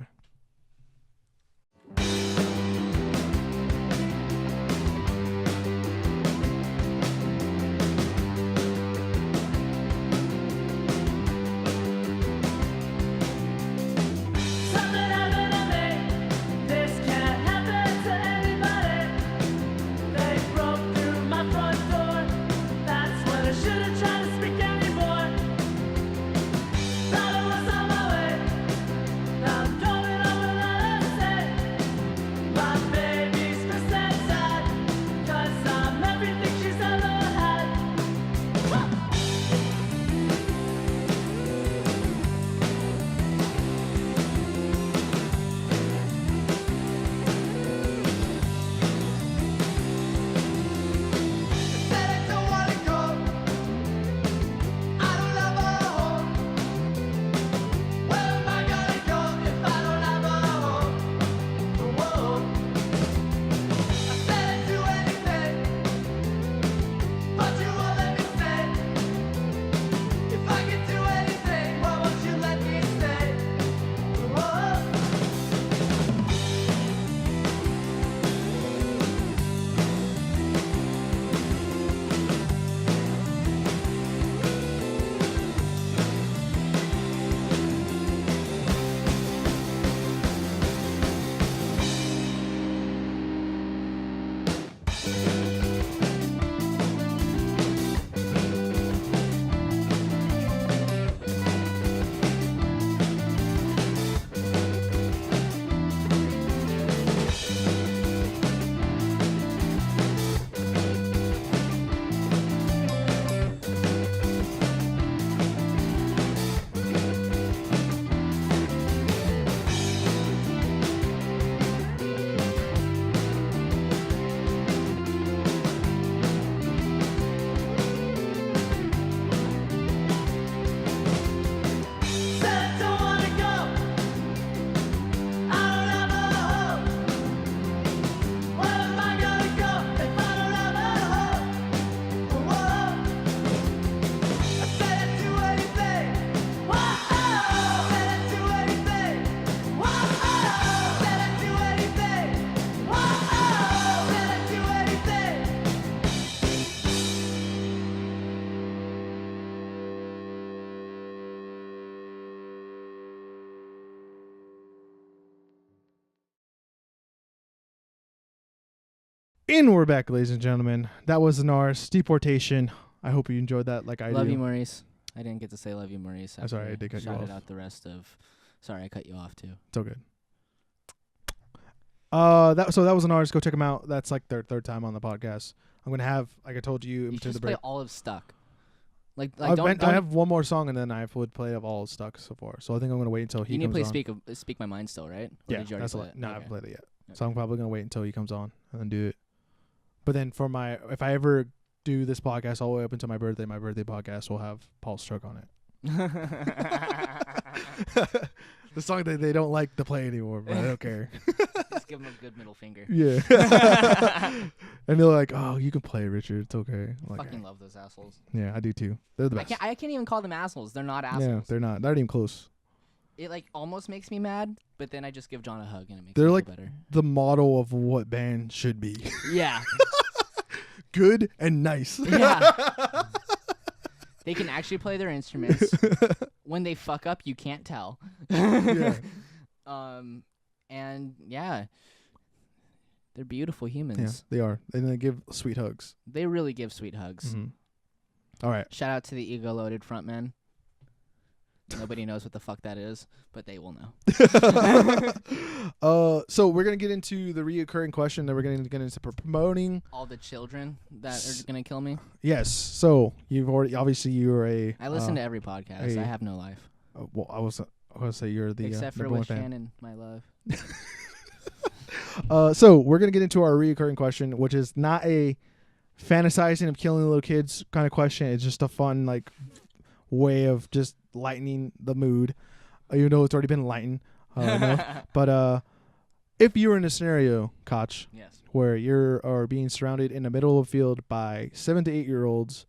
And we're back, ladies and gentlemen. That was the Gnars Deportation. I hope you enjoyed that like I Love do. you, Maurice. I didn't get to say love you, Maurice. I'm sorry, I did cut you off. Shouted out the rest of... Sorry, I cut you off, too. It's all good. That was the Gnars. Go check them out. That's like their third time on the podcast. I'm going to have, like I told you, You between the just break. play all of Stuck. Like I don't have one more song, and then I would play of all stuck so far. So I think I'm going to wait until he you need to comes play on. Speak My Mind still, right? Or Yeah, did you already that's play what. it? No, I Okay. haven't played it yet. Okay. So I'm probably going to wait until he comes on and then do it. But then if I ever do this podcast all the way up until my birthday podcast will have Paul's Stroke on it. The song that they don't like to play anymore, but I don't care. Just give him a good middle finger. Yeah. And they're like, "Oh, you can play, Richard. It's okay." I'm like, Fucking love those assholes. yeah, I do too. They're the best. I can't even call them assholes. They're not assholes. Yeah, they're not. They're not even close. It like almost makes me mad, but then I just give John a hug and it makes They're me like feel better. the model of what band should be. Yeah. Good and nice. Yeah. They can actually play their instruments. When they fuck up, you can't tell. Yeah. And yeah, they're beautiful Yeah, humans. they are. And they give sweet hugs. They really give sweet hugs. Mm-hmm. All right. Shout out to the ego-loaded frontman. Nobody knows what the fuck that is, but they will know. So we're gonna get into the reoccurring question that we're gonna get into promoting. All the children that are gonna kill me. Yes. So you're a. I listen to every podcast. I have no life. Well, I was gonna say you're the Except for number with one fan. Shannon, my love. So we're gonna get into our reoccurring question, which is not a fantasizing of killing little kids kind of question. It's just a fun like way of just lightening the mood, even though it's already been lightened. But if you're in a scenario, Koch, Yes. where you are being surrounded in the middle of a field by 7 to 8 year olds,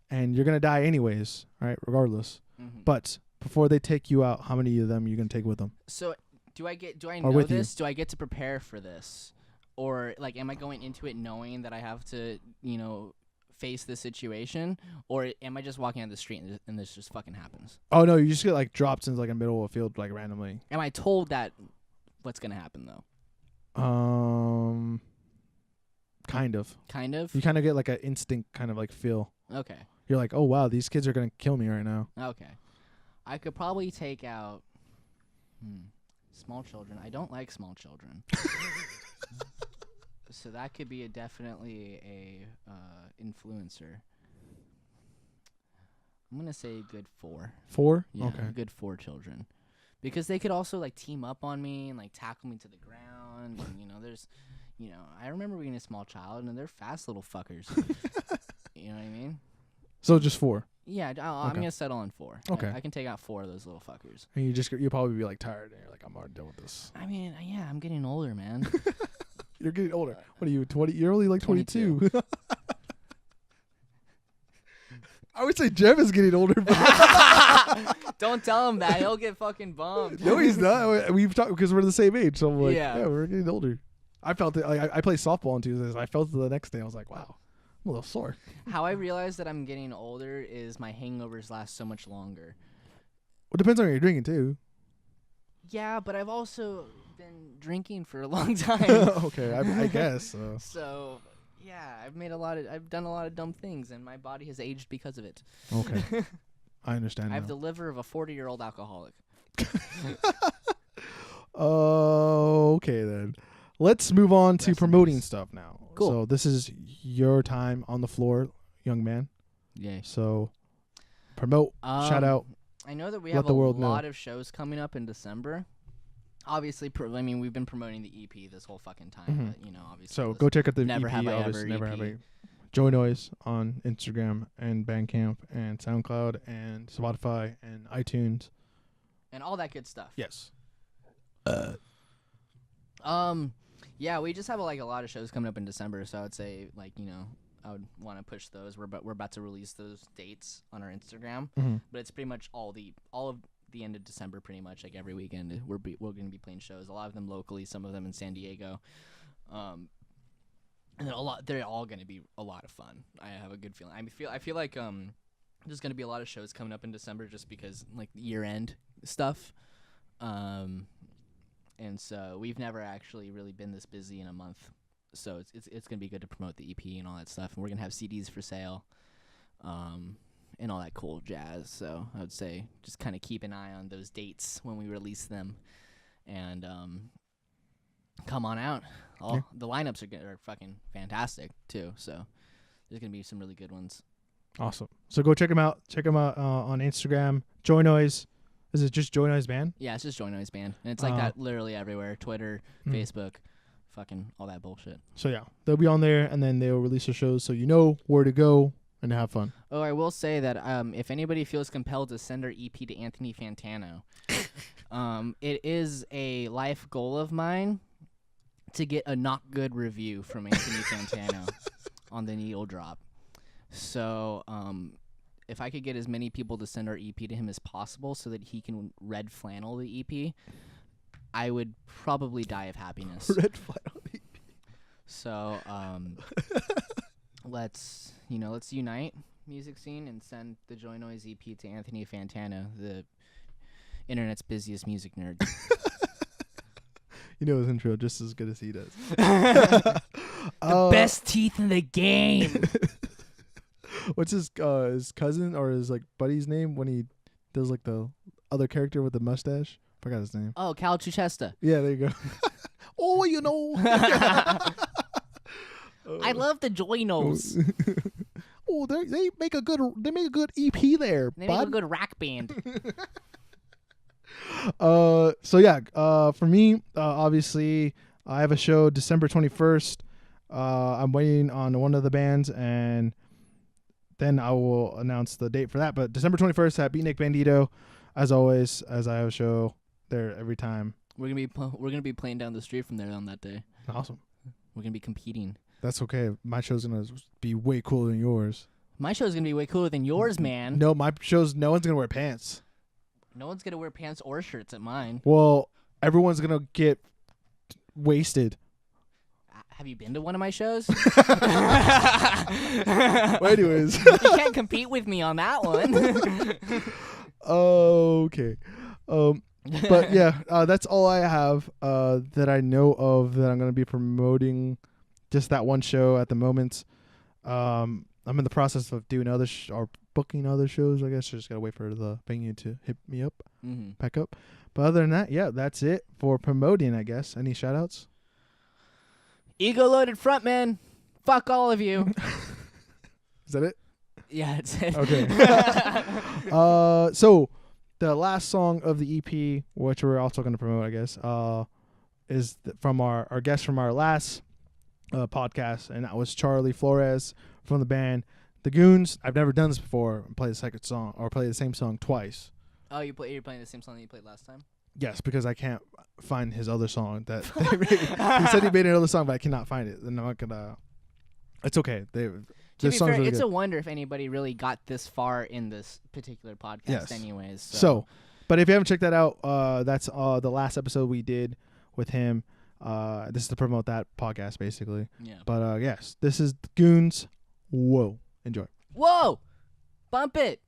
and you're gonna die anyways, right? Regardless. Mm-hmm. But before they take you out, how many of them you gonna take with them? So do I Or know with this? Do I get to prepare for this? Or like am I going into it knowing that I have to, face this situation? Or am I just walking down the street and this just fucking happens? Oh no, you just get like dropped into like a middle of a field like randomly. Am I told that what's gonna happen though? Kind of. Kind of? You kind of get like an instinct kind of like feel. Okay. You're like, oh wow, these kids are gonna kill me right now. Okay. I could probably take out small children. I don't like small children. So that could be definitely a influencer. I'm going to say a good 4. 4? Yeah, Okay. a good 4 children. Because they could also like team up on me and like tackle me to the ground. And, there's, I remember being a small child and they're fast little fuckers. You know what I mean? So just 4. Yeah, I'm going to settle on 4. Okay. I can take out 4 of those little fuckers. And you'll probably be like tired and you're like, I'm already done with this. I mean, yeah, I'm getting older, man. You're getting older. What are you, 20? You're only like 22. I would say Jeff is getting older. Don't tell him that. He'll get fucking bummed. No, he's not. We've talked because we're the same age. So I'm like, Yeah. yeah, we're getting older. I felt it. I play softball on Tuesdays. I felt it the next day. I was like, wow, I'm a little sore. How I realized that I'm getting older is my hangovers last so much longer. Well, it depends on what you're drinking too. Yeah, but I've also been drinking for a long time. Okay, I guess. So, yeah, I've done a lot of dumb things, and my body has aged because of it. Okay, I understand. I have the liver of a 40-year-old alcoholic. Okay then. Let's move on to Rest in promoting peace. stuff now. Cool. So this is your time on the floor, young man. Yay. So promote, shout out. I know that we Let have the a world know. lot of shows coming up in December. Obviously, we've been promoting the EP this whole fucking time, but obviously. So this go check out the Never EP. Have I Obviously, Ever Never EP. Have I. Joy Noise on Instagram and Bandcamp and SoundCloud and Spotify and iTunes. and all that good stuff. Yes. Yeah, we just have a lot of shows coming up in December, so I would say I would want to push those. We're about to release those dates on our Instagram, but it's pretty much all of the end of December, pretty much like every weekend we're going to be playing shows. A lot of them locally, some of them in San Diego, and then they're all going to be a lot of fun. I have a good feeling. I feel like there's going to be a lot of shows coming up in December just because like year end stuff. And so we've never actually really been this busy in a month. So it's gonna be good to promote the EP and all that stuff. And we're gonna have CDs for sale, and all that cool jazz. So I would say just kind of keep an eye on those dates when we release them, and come on out. The lineups are fucking fantastic too. So there's gonna be some really good ones. Awesome. So go check them out. Check them out on Instagram. Joy Noise. Is it just Joy Noise Band? Yeah, it's just Joy Noise Band, and it's like that literally everywhere: Twitter, Facebook, fucking all that bullshit. So yeah, they'll be on there, and then they'll release their shows, so you know where to go and to have fun. Oh, I will say that if anybody feels compelled to send our EP to Anthony Fantano, it is a life goal of mine to get a not good review from Anthony Fantano on the Needle Drop. So if I could get as many people to send our EP to him as possible so that he can red flannel the EP, I would probably die of happiness. Red flannel EP. So let's unite music scene and send the Joy Noise EP to Anthony Fantano, the internet's busiest music nerd. You know his intro just as good as he does. The best teeth in the game. What's his cousin or his like buddy's name when he does like the other character with the mustache? Forgot his name. Oh, Cal Chuchesta. Yeah, there you go. Oh, you know. I love the Joy Nose. Oh, they make a good EP there. They bud. make a good rock band. So yeah, for me, obviously, I have a show December 21st. I'm waiting on one of the bands, and then I will announce the date for that. But December 21st at Beatnik Bandito, as always, as I have a show there every time. We're gonna be playing down the street from there on that day. Awesome. We're gonna be competing. That's okay. My show's gonna be way cooler than yours. My show's gonna be way cooler than yours, man. No, my show's no one's gonna wear pants. No one's gonna wear pants or shirts at mine. Well, everyone's gonna get wasted. Have you been to one of my shows? Well, anyways, you can't compete with me on that one. Okay. But yeah, that's all I have that I know of that I'm going to be promoting. Just that one show at the moment. I'm in the process of doing other or booking other shows. I guess I just got to wait for the venue to hit me up, back up. But other than that, yeah, that's it for promoting, I guess. Any shout outs? Ego loaded frontman. Fuck all of you. Is that it? Yeah, it's it. Okay. So the last song of the EP, which we're also going to promote, I guess, is from our guest from our last podcast, and that was Charlie Flores from the band The Goonz. I've never done this before. Play the second song or play the same song twice. Oh, you're playing the same song that you played last time? Yes, because I can't find his other song that they made. He said he made another song, but I cannot find it. And I'm not gonna. It's okay. To be fair, really it's good. A wonder if anybody really got this far in this particular podcast, anyways. So, but if you haven't checked that out, that's the last episode we did with him. This is to promote that podcast, basically. Yeah. But yes, this is Goonz. Whoa, enjoy. Whoa, bump it.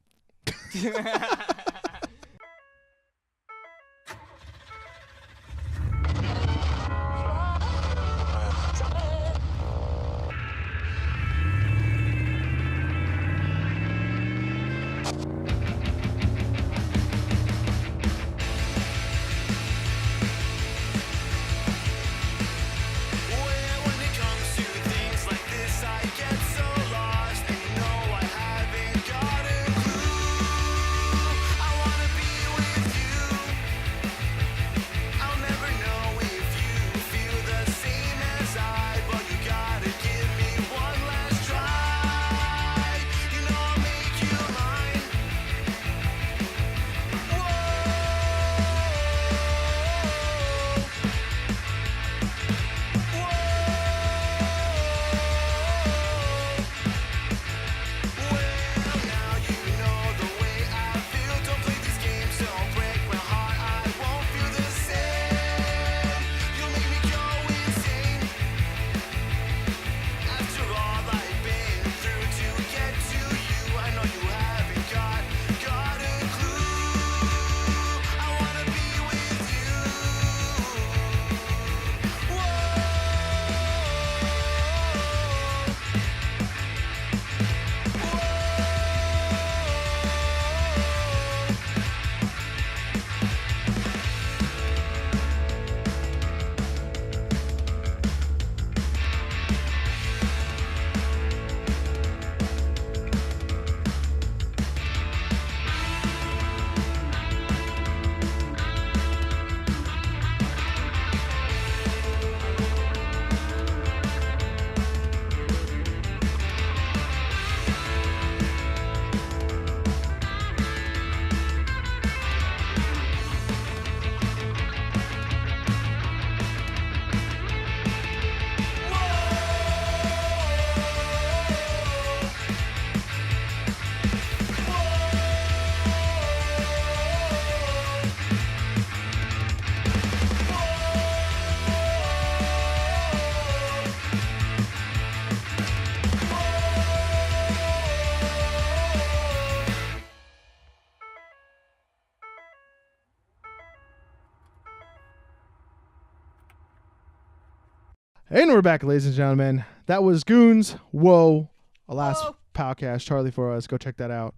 And we're back, ladies and gentlemen. That was Goonz. Whoa. A last podcast. Charlie for us. Go check that out.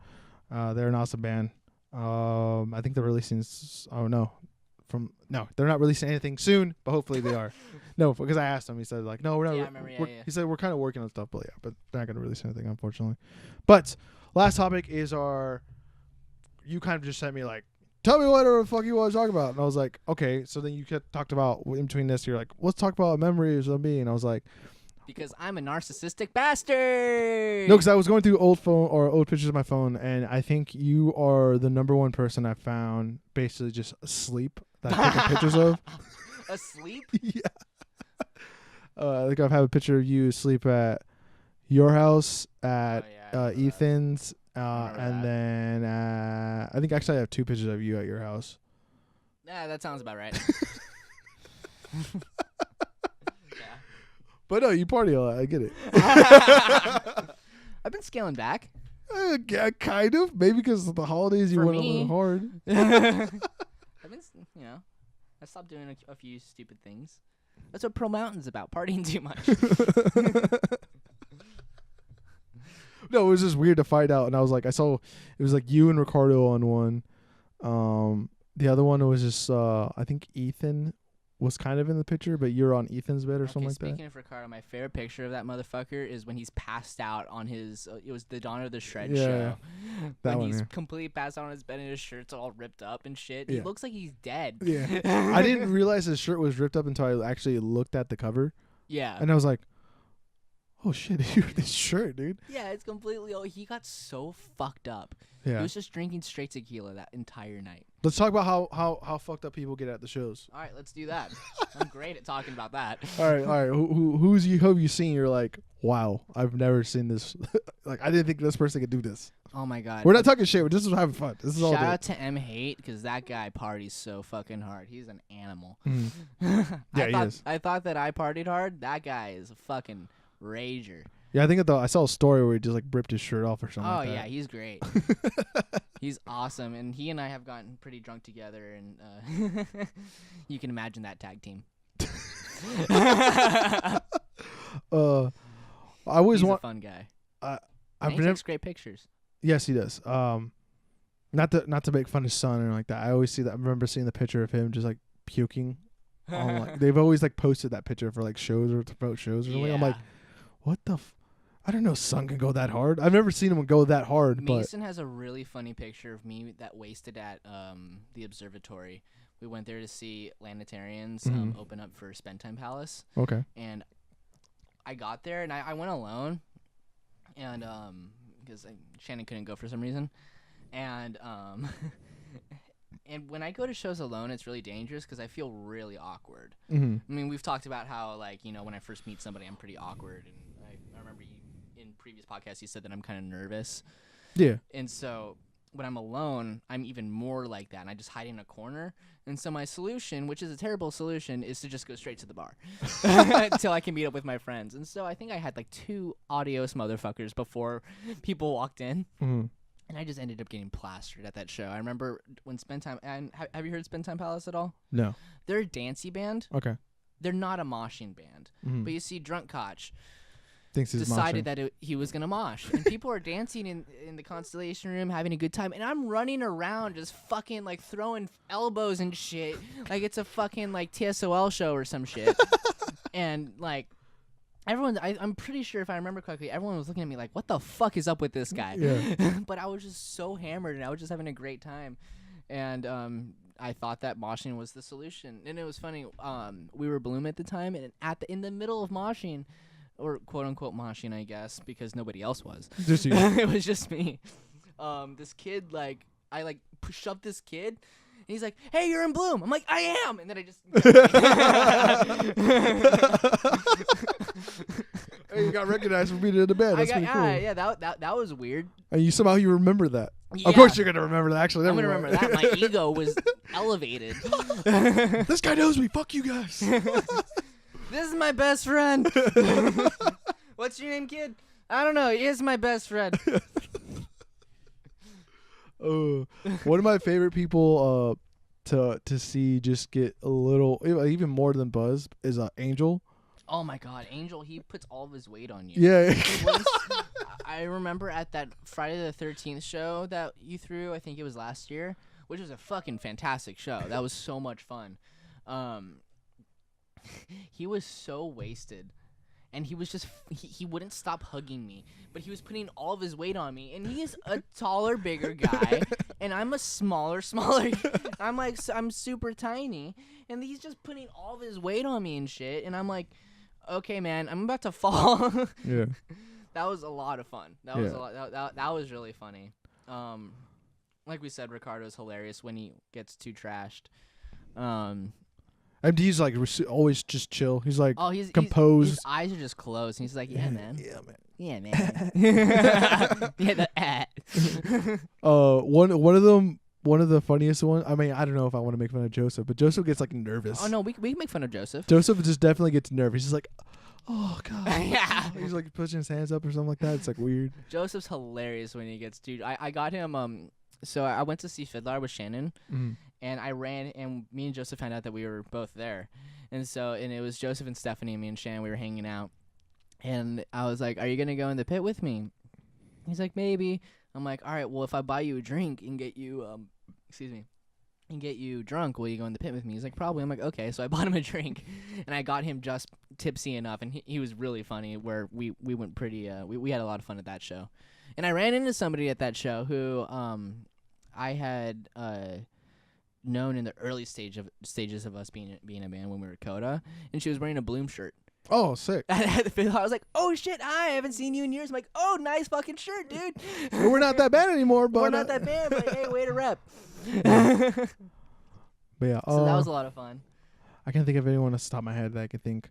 They're an awesome band. I think they're releasing. They're not releasing anything soon, but hopefully they are. No, because I asked him. He said like, no, we're not. Yeah, I remember, He said we're kind of working on stuff, but they're not going to release anything, unfortunately. But last topic is you kind of just sent me like, tell me whatever the fuck you want to talk about. And I was like, okay. So then you talked about, in between this, you're like, let's talk about memories of me. And I was like, because I'm a narcissistic bastard. no, because I was going through old pictures of my phone, and I think you are the number one person I found basically just asleep that I've taken pictures of. Asleep? Yeah. I think I've had a picture of you asleep at your house, at Ethan's, and then I think actually I have 2 pictures of you at your house. Yeah, that sounds about right. Yeah. But no, you party a lot. I get it. I've been scaling back. Yeah, kind of. Maybe because of the holidays you For went a me. little hard. I've been, I stopped doing a few stupid things. That's what Pro Mountain's about, partying too much. No, it was just weird to find out. And I was like, I saw it was like you and Ricardo on one. The other one was just, I think Ethan was kind of in the picture, but you're on Ethan's bed or something like that. Speaking of Ricardo, my favorite picture of that motherfucker is when he's passed out on his, it was the Dawn of the Shred show. That when one, he's yeah. completely passed out on his bed and his shirt's all ripped up and shit. Yeah. He looks like he's dead. Yeah. I didn't realize his shirt was ripped up until I actually looked at the cover. Yeah. And I was like, oh shit, this shirt, dude. Yeah, it's completely, he got so fucked up. Yeah. He was just drinking straight tequila that entire night. Let's talk about how fucked up people get at the shows. All right, let's do that. I'm great at talking about that. All right. Who have you seen? You're like, wow, I've never seen this. Like, I didn't think this person could do this. Oh my god. We're not talking shit. We're just having fun. This is all. Shout out to Ep.8 because that guy parties so fucking hard. He's an animal. Mm-hmm. Yeah, he is. I thought that I partied hard. That guy is a fucking rager. Yeah, I think I saw a story where he just like ripped his shirt off or something. Oh like that. yeah, he's great. He's awesome, and he and I have gotten pretty drunk together, and you can imagine that tag team. I always He's want. a fun guy. I've He never. takes great pictures. Yes, he does. Not to make fun of his son or like that. I always see that. I remember seeing the picture of him just like puking. On, like, they've always like posted that picture for like shows or to promote shows or something. I'm like, what the? I don't know. Son can go that hard. I've never seen him go that hard. Mason has a really funny picture of me that wasted at the observatory. We went there to see Planetarians open up for Spend Time Palace. Okay. And I got there and I went alone, and because Shannon couldn't go for some reason, and and when I go to shows alone, it's really dangerous because I feel really awkward. Mm-hmm. I mean, we've talked about how, like, when I first meet somebody, I'm pretty awkward, and I remember in previous podcasts you said that I'm kind of nervous. Yeah. And so when I'm alone, I'm even more like that, and I just hide in a corner. And so my solution, which is a terrible solution, is to just go straight to the bar until I can meet up with my friends. And so I think I had like 2 adios motherfuckers before people walked in. Mm-hmm. And I just ended up getting plastered at that show. I remember when Spend Time, and have you heard Spend Time Palace at all? No. They're a dancey band. Okay. They're not a moshing band. Mm-hmm. But you see Drunk Koch Thinks he's decided moshing. that he was going to mosh. And people are dancing in the Constellation Room, having a good time. And I'm running around just fucking like throwing elbows and shit. Like it's a fucking like TSOL show or some shit. And like everyone, I'm pretty sure if I remember correctly, everyone was looking at me like, what the fuck is up with this guy? Yeah. But I was just so hammered and I was just having a great time. And I thought that moshing was the solution. And it was funny. We were Bloom at the time, and in the middle of moshing, or quote unquote moshing, I guess, because nobody else was. Just you. It was just me. This kid, like, I shoved this kid, and he's like, "Hey, you're in Bloom." I'm like, "I am," and then I just. Hey, you got recognized for being in the band. That's pretty cool. Yeah, that was weird. And you somehow you remember that. Yeah. Of course you're gonna remember that. Actually, I'm gonna remember that. My ego was elevated. This guy knows me. Fuck you guys. This is my best friend. What's your name, kid? I don't know. He is my best friend. One of my favorite people to see just get a little, even more than buzz, is Angel. Oh my God, Angel! He puts all of his weight on you. Yeah. I remember at that Friday the 13th show that you threw. I think it was last year, which was a fucking fantastic show. That was so much fun. He was so wasted, and he was just he wouldn't stop hugging me, but he was putting all of his weight on me, and he is a taller, bigger guy, and I'm a smaller. I'm super tiny, and he's just putting all of his weight on me and shit, and I'm like, okay, man, I'm about to fall. Yeah. That was a lot of fun. That was a lot. That was really funny. Like we said, Ricardo's hilarious when he gets too trashed. MD's like always just chill. He's like he's composed. His eyes are just closed. And he's like, yeah, man. Yeah, man. Yeah, man. Yeah, one of them. One of the funniest ones. I mean, I don't know if I want to make fun of Joseph, but Joseph gets like nervous. Oh no, we can make fun of Joseph. Joseph just definitely gets nervous. He's like, oh god. Yeah. He's like pushing his hands up or something like that. It's like weird. Joseph's hilarious when he gets, dude. I got him. So I went to see Fiddler with Shannon, and I ran, and me and Joseph found out that we were both there, and it was Joseph and Stephanie, and me and Shannon. We were hanging out, and I was like, "Are you gonna go in the pit with me?" He's like, "Maybe." I'm like, "All right, well, if I buy you a drink and get you and get you drunk, will you go in the pit with me?" He's like, "Probably." I'm like, "Okay." So I bought him a drink, and I got him just tipsy enough, and he was really funny. Where we went pretty, we had a lot of fun at that show, and I ran into somebody at that show who I had known in the early stages of us being a band when we were at Coda, and she was wearing a Bloom shirt. Oh, sick. I was like, "Oh shit, I haven't seen you in years." I'm like, "Oh, nice fucking shirt, dude." Well, we're not that bad anymore, but we're not that bad, but hey, way to rep. But yeah, so that was a lot of fun. I can't think of anyone off the top of my head that I can think.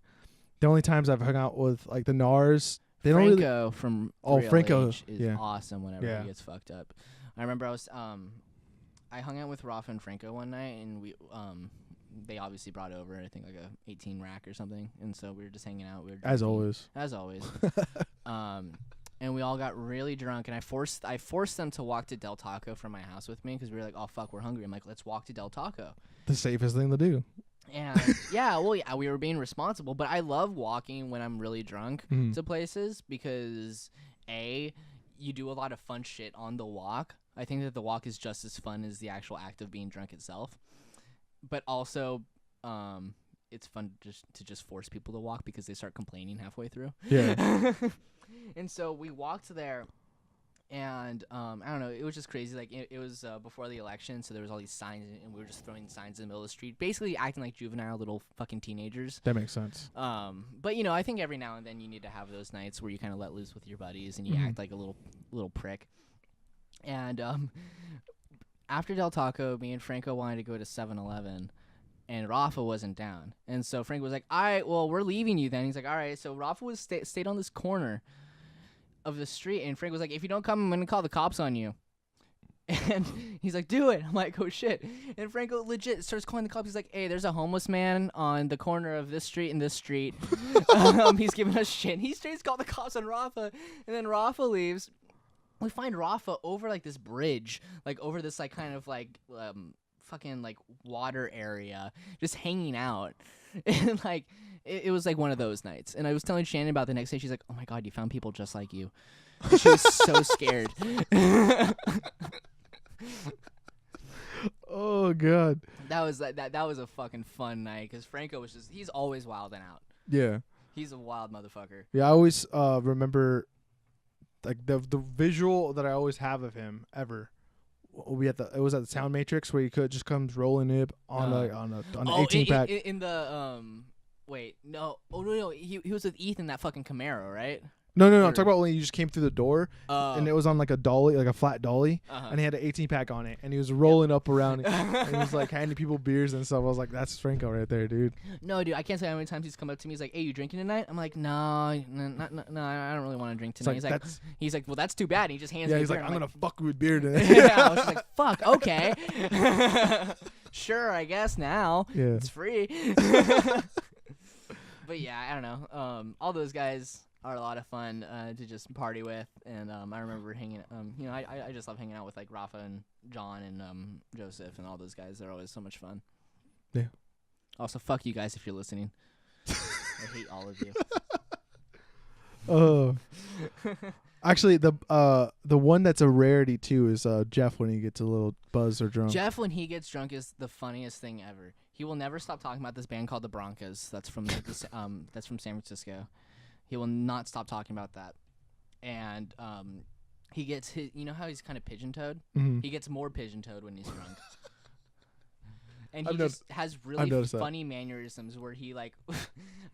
The only times I've hung out with like the Gnars, they don't really. Franco from Franco is awesome whenever he gets fucked up. I remember I hung out with Rafa and Franco one night, and they obviously brought over I think like a 18 rack or something, and so we were just hanging out. We were as always. And we all got really drunk, and I forced them to walk to Del Taco from my house with me because we were like, "Oh fuck, we're hungry." I'm like, "Let's walk to Del Taco." The safest thing to do. And we were being responsible, but I love walking when I'm really drunk to places because you do a lot of fun shit on the walk. I think that the walk is just as fun as the actual act of being drunk itself. But also, it's fun to just force people to walk because they start complaining halfway through. Yeah. And so we walked there, and I don't know, it was just crazy. Like it was before the election, so there was all these signs, and we were just throwing signs in the middle of the street, basically acting like juvenile little fucking teenagers. That makes sense. But I think every now and then you need to have those nights where you kind of let loose with your buddies and you act like a little prick. And after Del Taco, me and Franco wanted to go to 7-Eleven, and Rafa wasn't down. And so Franco was like, "All right, well, we're leaving you then." He's like, "All right." So Rafa was stayed on this corner of the street, and Franco was like, "If you don't come, I'm going to call the cops on you." And he's like, "Do it." I'm like, "Oh, shit." And Franco legit starts calling the cops. He's like, "Hey, there's a homeless man on the corner of this street and this street." He's giving us shit. He straight called the cops on Rafa, and then Rafa leaves. We find Rafa over like this bridge, like over this like kind of like fucking like water area, just hanging out. And like it was like one of those nights. And I was telling Shannon about the next day. She's like, "Oh my god, you found people just like you." And she was so scared. Oh god. That was a fucking fun night because Franco was he's always wilding out. Yeah. He's a wild motherfucker. Yeah, I always remember like the visual that I always have of him ever. It was at the Sound Matrix where he just comes rolling it on an 18 pack. In the wait, no. Oh no, he was with Ethan, that fucking Camaro, right? No. I'm talking about when you just came through the door, and it was on like a dolly, like a flat dolly, and he had an 18 pack on it, and he was rolling up around it, and he was like handing people beers and stuff. I was like, "That's Franco right there, dude." No, dude, I can't say how many times he's come up to me. He's like, "Hey, you drinking tonight?" I'm like, "No, I don't really want to drink tonight." He's like, "Well, that's too bad." And he just hands me. Yeah, he's like, "I'm gonna fuck with beer today." Yeah, I was just like, "Fuck, okay, sure, I guess now it's free." But yeah, I don't know. All those guys are a lot of fun to just party with, and I remember hanging. I just love hanging out with like Rafa and John and Joseph and all those guys. They're always so much fun. Yeah. Also, fuck you guys if you're listening. I hate all of you. Oh. Actually, the one that's a rarity too is Jeff when he gets a little buzzed or drunk. Jeff when he gets drunk is the funniest thing ever. He will never stop talking about this band called the Broncos. That's from that's from San Francisco. He will not stop talking about that. And he gets his, you know how he's kind of pigeon-toed? Mm-hmm. He gets more pigeon-toed when he's drunk. And he just has really funny mannerisms where he like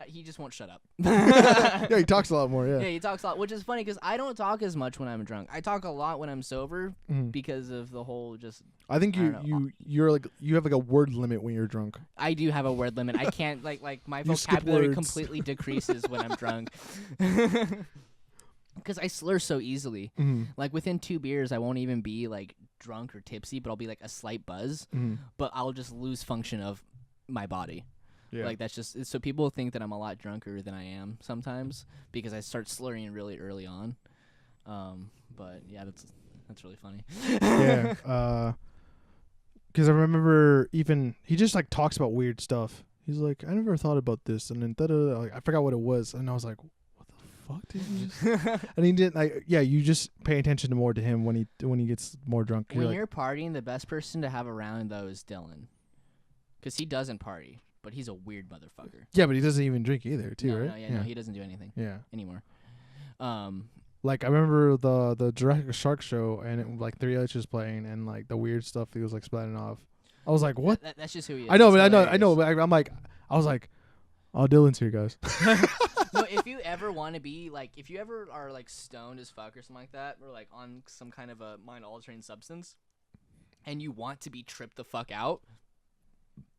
he just won't shut up. Yeah, he talks a lot more, yeah. Yeah, he talks a lot, which is funny because I don't talk as much when I'm drunk. I talk a lot when I'm sober because of the whole just I think you have like a word limit when you're drunk. I do have a word limit. I can't like my You skip vocabulary words. completely decreases when I'm drunk. Because I slur so easily. Mm-hmm. Like within 2 beers, I won't even be like drunk or tipsy, but I'll be like a slight buzz. Mm-hmm. But I'll just lose function of my body. Yeah. Like that's just so people think that I'm a lot drunker than I am sometimes because I start slurring really early on. But yeah, that's really funny. Yeah. Because I remember even he just like talks about weird stuff. He's like, I never thought about this, and then like, I forgot what it was, and I was like, what the fuck did you just? And he didn't like. Yeah, you just pay attention more to him when he gets more drunk. When you're partying, the best person to have around though is Dylan, because he doesn't party, but he's a weird motherfucker. Yeah, but he doesn't even drink either, too, right? No, he doesn't do anything. Yeah. Anymore. Like I remember the Jurassic Shark show, and it, like Theeradillo was playing, and like the weird stuff he was like splatting off. I was like, what? That's just who he is. I know, It's but hilarious. I know, but I was like, oh, Dylan's here, guys. No, if you ever want to be like, if you ever are like stoned as fuck or something like that, or like on some kind of a mind-altering substance, and you want to be tripped the fuck out,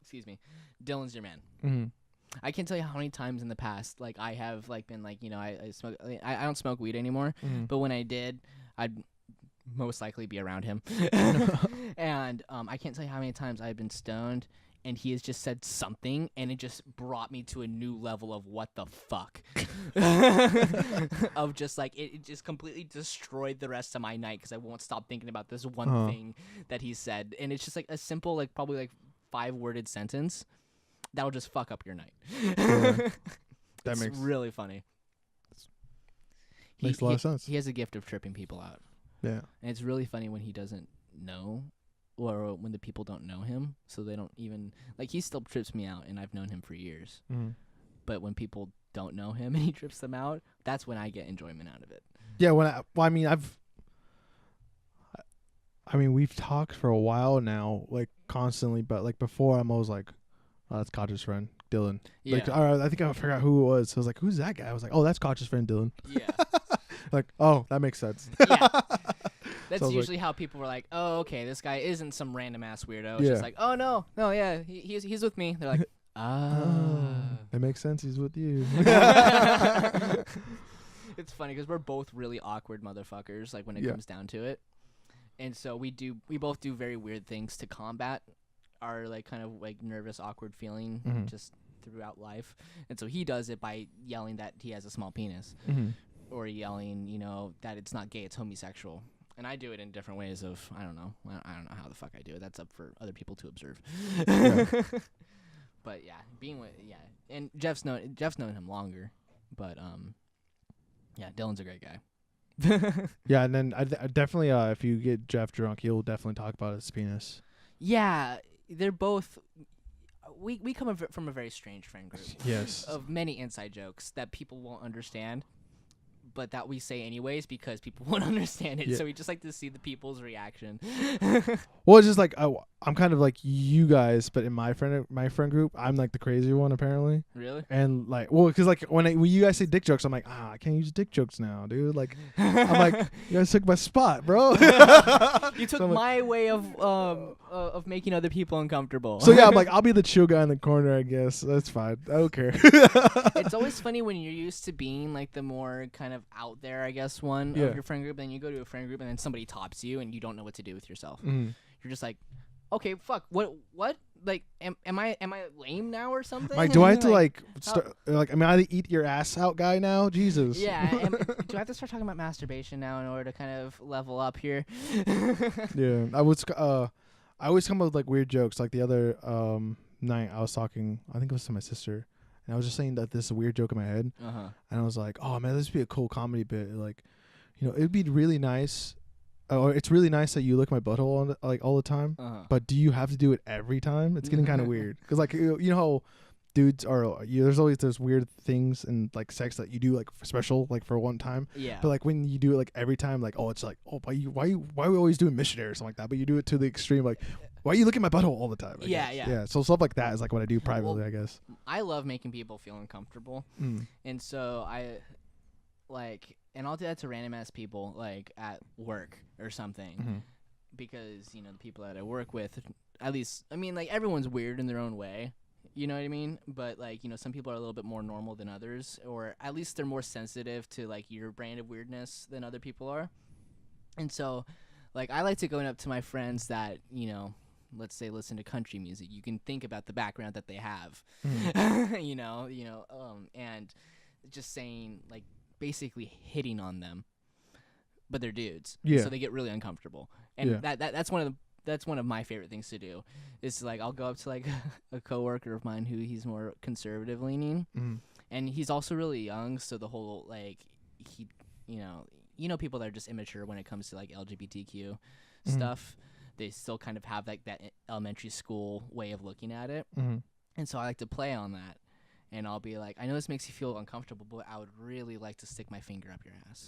excuse me, Dylan's your man. Mm-hmm. I can't tell you how many times in the past, like I have like been like, you know, I smoke. I don't smoke weed anymore, but when I did, I'd most likely be around him. And I can't tell you how many times I've been stoned and he has just said something and it just brought me to a new level of what the fuck. Of just like it just completely destroyed the rest of my night because I won't stop thinking about this one thing that he said. And it's just like a simple, like probably like 5-worded sentence that'll just fuck up your night. Yeah. It's really funny. Makes a lot of sense. He has a gift of tripping people out. Yeah. And it's really funny when he doesn't know, or when the people don't know him, so they don't even, like, he still trips me out, and I've known him for years. Mm-hmm. But when people don't know him and he trips them out, that's when I get enjoyment out of it. Yeah, we've talked for a while now, like, constantly, but, like, before I'm always like, oh, that's Koch's friend, Dylan. Yeah. Like, I think I forgot who it was. So I was like, who's that guy? I was like, oh, that's Koch's friend, Dylan. Yeah. Like, oh, that makes sense. Yeah. That's So usually how people were like, oh, okay, this guy isn't some random ass weirdo. It's Yeah. just like, oh, no, yeah, he's with me. They're like, That makes sense. He's with you. It's funny because we're both really awkward motherfuckers, like when it comes down to it. And so we both do very weird things to combat our like kind of like nervous, awkward feeling just throughout life. And so he does it by yelling that he has a small penis, or yelling, you know, that it's not gay, it's homosexual. And I do it in different ways of, I don't know how the fuck I do it. That's up for other people to observe. Yeah. But yeah, and Jeff's known him longer, but yeah, Dylan's a great guy. Yeah, and then I definitely, if you get Jeff drunk, he'll definitely talk about his penis. Yeah, they're both. We come from a very strange friend group. Yes. Of many inside jokes that people won't understand, but that we say anyways because people won't understand it. Yeah. So we just like to see the people's reaction. Well, it's just like I'm kind of like you guys, but in my friend group, I'm like the crazy one apparently. Really? And like, well, because like when you guys say dick jokes, I'm like, I can't use dick jokes now, dude. Like, I'm like, you guys took my spot, bro. You took my way of making other people uncomfortable. So yeah, I'm like, I'll be the chill guy in the corner, I guess. That's fine. I don't care. It's always funny when you're used to being like the more kind of out there, I guess, one of your friend group, then you go to a friend group and then somebody tops you and you don't know what to do with yourself. You're just like, okay, fuck, what? Like, am I lame now or something? Like, do I have to like start? Like, am I the eat your ass out guy now? Jesus. Yeah. Do I have to start talking about masturbation now in order to kind of level up here? Yeah, I always come up with like weird jokes. Like the other night, I was talking. I think it was to my sister, and I was just saying that this is a weird joke in my head, and I was like, "Oh man, this would be a cool comedy bit. Like, you know, it'd be really nice." Or it's really nice that you lick my butthole all the time, but do you have to do it every time? It's getting kind of weird because like you know how dudes are. There's always those weird things in like sex that you do like special like for one time. Yeah. But like when you do it like every time, like it's like why are we always doing missionary or something like that? But you do it to the extreme, like why are you looking at my butthole all the time? Yeah. So stuff like that is like what I do privately, well, I guess. I love making people feel uncomfortable, and so I like. And I'll do that to random ass people like at work or something. because the people that I work with, at least, I mean, like, everyone's weird in their own way. You know what I mean? But, like, some people are a little bit more normal than others, or at least they're more sensitive to, like, your brand of weirdness than other people are. And so, like, I like to go up to my friends that, let's say listen to country music. You can think about the background that they have, and just saying, like, basically hitting on them, but they're dudes. Yeah. So they get really uncomfortable. And that's one of my favorite things to do. Is like I'll go up to like a coworker of mine who he's more conservative leaning, and he's also really young. So the whole like he, people that are just immature when it comes to like LGBTQ stuff. They still kind of have like that elementary school way of looking at it, and so I like to play on that. And I'll be like, I know this makes you feel uncomfortable, but I would really like to stick my finger up your ass.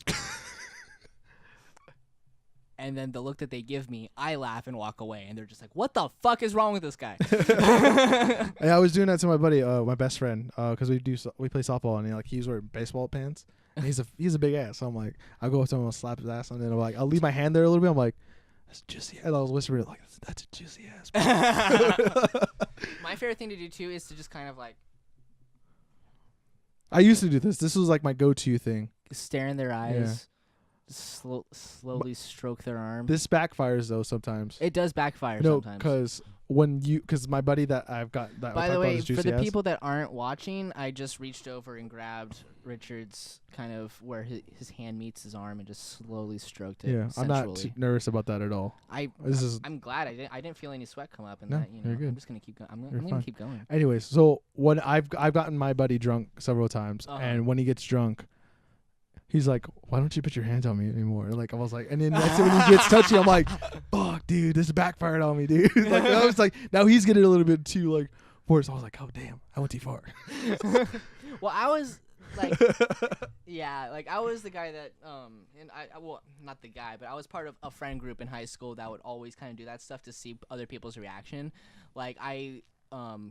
And then the look that they give me, I laugh and walk away. And they're just like, what the fuck is wrong with this guy? I was doing that to my buddy, my best friend, because we play softball, and he's wearing baseball pants. And he's a big ass. So I'm like, I'll go up to him, I'll slap his ass, and then I'll leave my hand there a little bit. I'm like, that's juicy. And I was whispering, like, that's a juicy ass. My favorite thing to do, too, is to just kind of like, I used to do this. This was like my go-to thing. Stare in their eyes. Yeah. Slowly stroke their arm. This backfires though sometimes. It does backfire sometimes. because my buddy that I've got that. By the way, for the people that aren't watching, I just reached over and grabbed Richard's kind of where his hand meets his arm and just slowly stroked it. Yeah, I'm not too nervous about that at all. I'm glad I didn't feel any sweat come up and that. You're good. I'm just gonna keep going. I'm gonna keep going. Anyways, so when I've gotten my buddy drunk several times, and when he gets drunk, he's like, why don't you put your hands on me anymore? Like, I was like, and then next when he gets touchy, I'm like, fuck, dude, this backfired on me, dude. Like, I was like, now he's getting a little bit too, like, worse. I was like, oh, damn, I went too far. Well, I was, like, yeah, like, I was the guy that, and well, not the guy, but I was part of a friend group in high school that would always kind of do that stuff to see other people's reaction. Like, I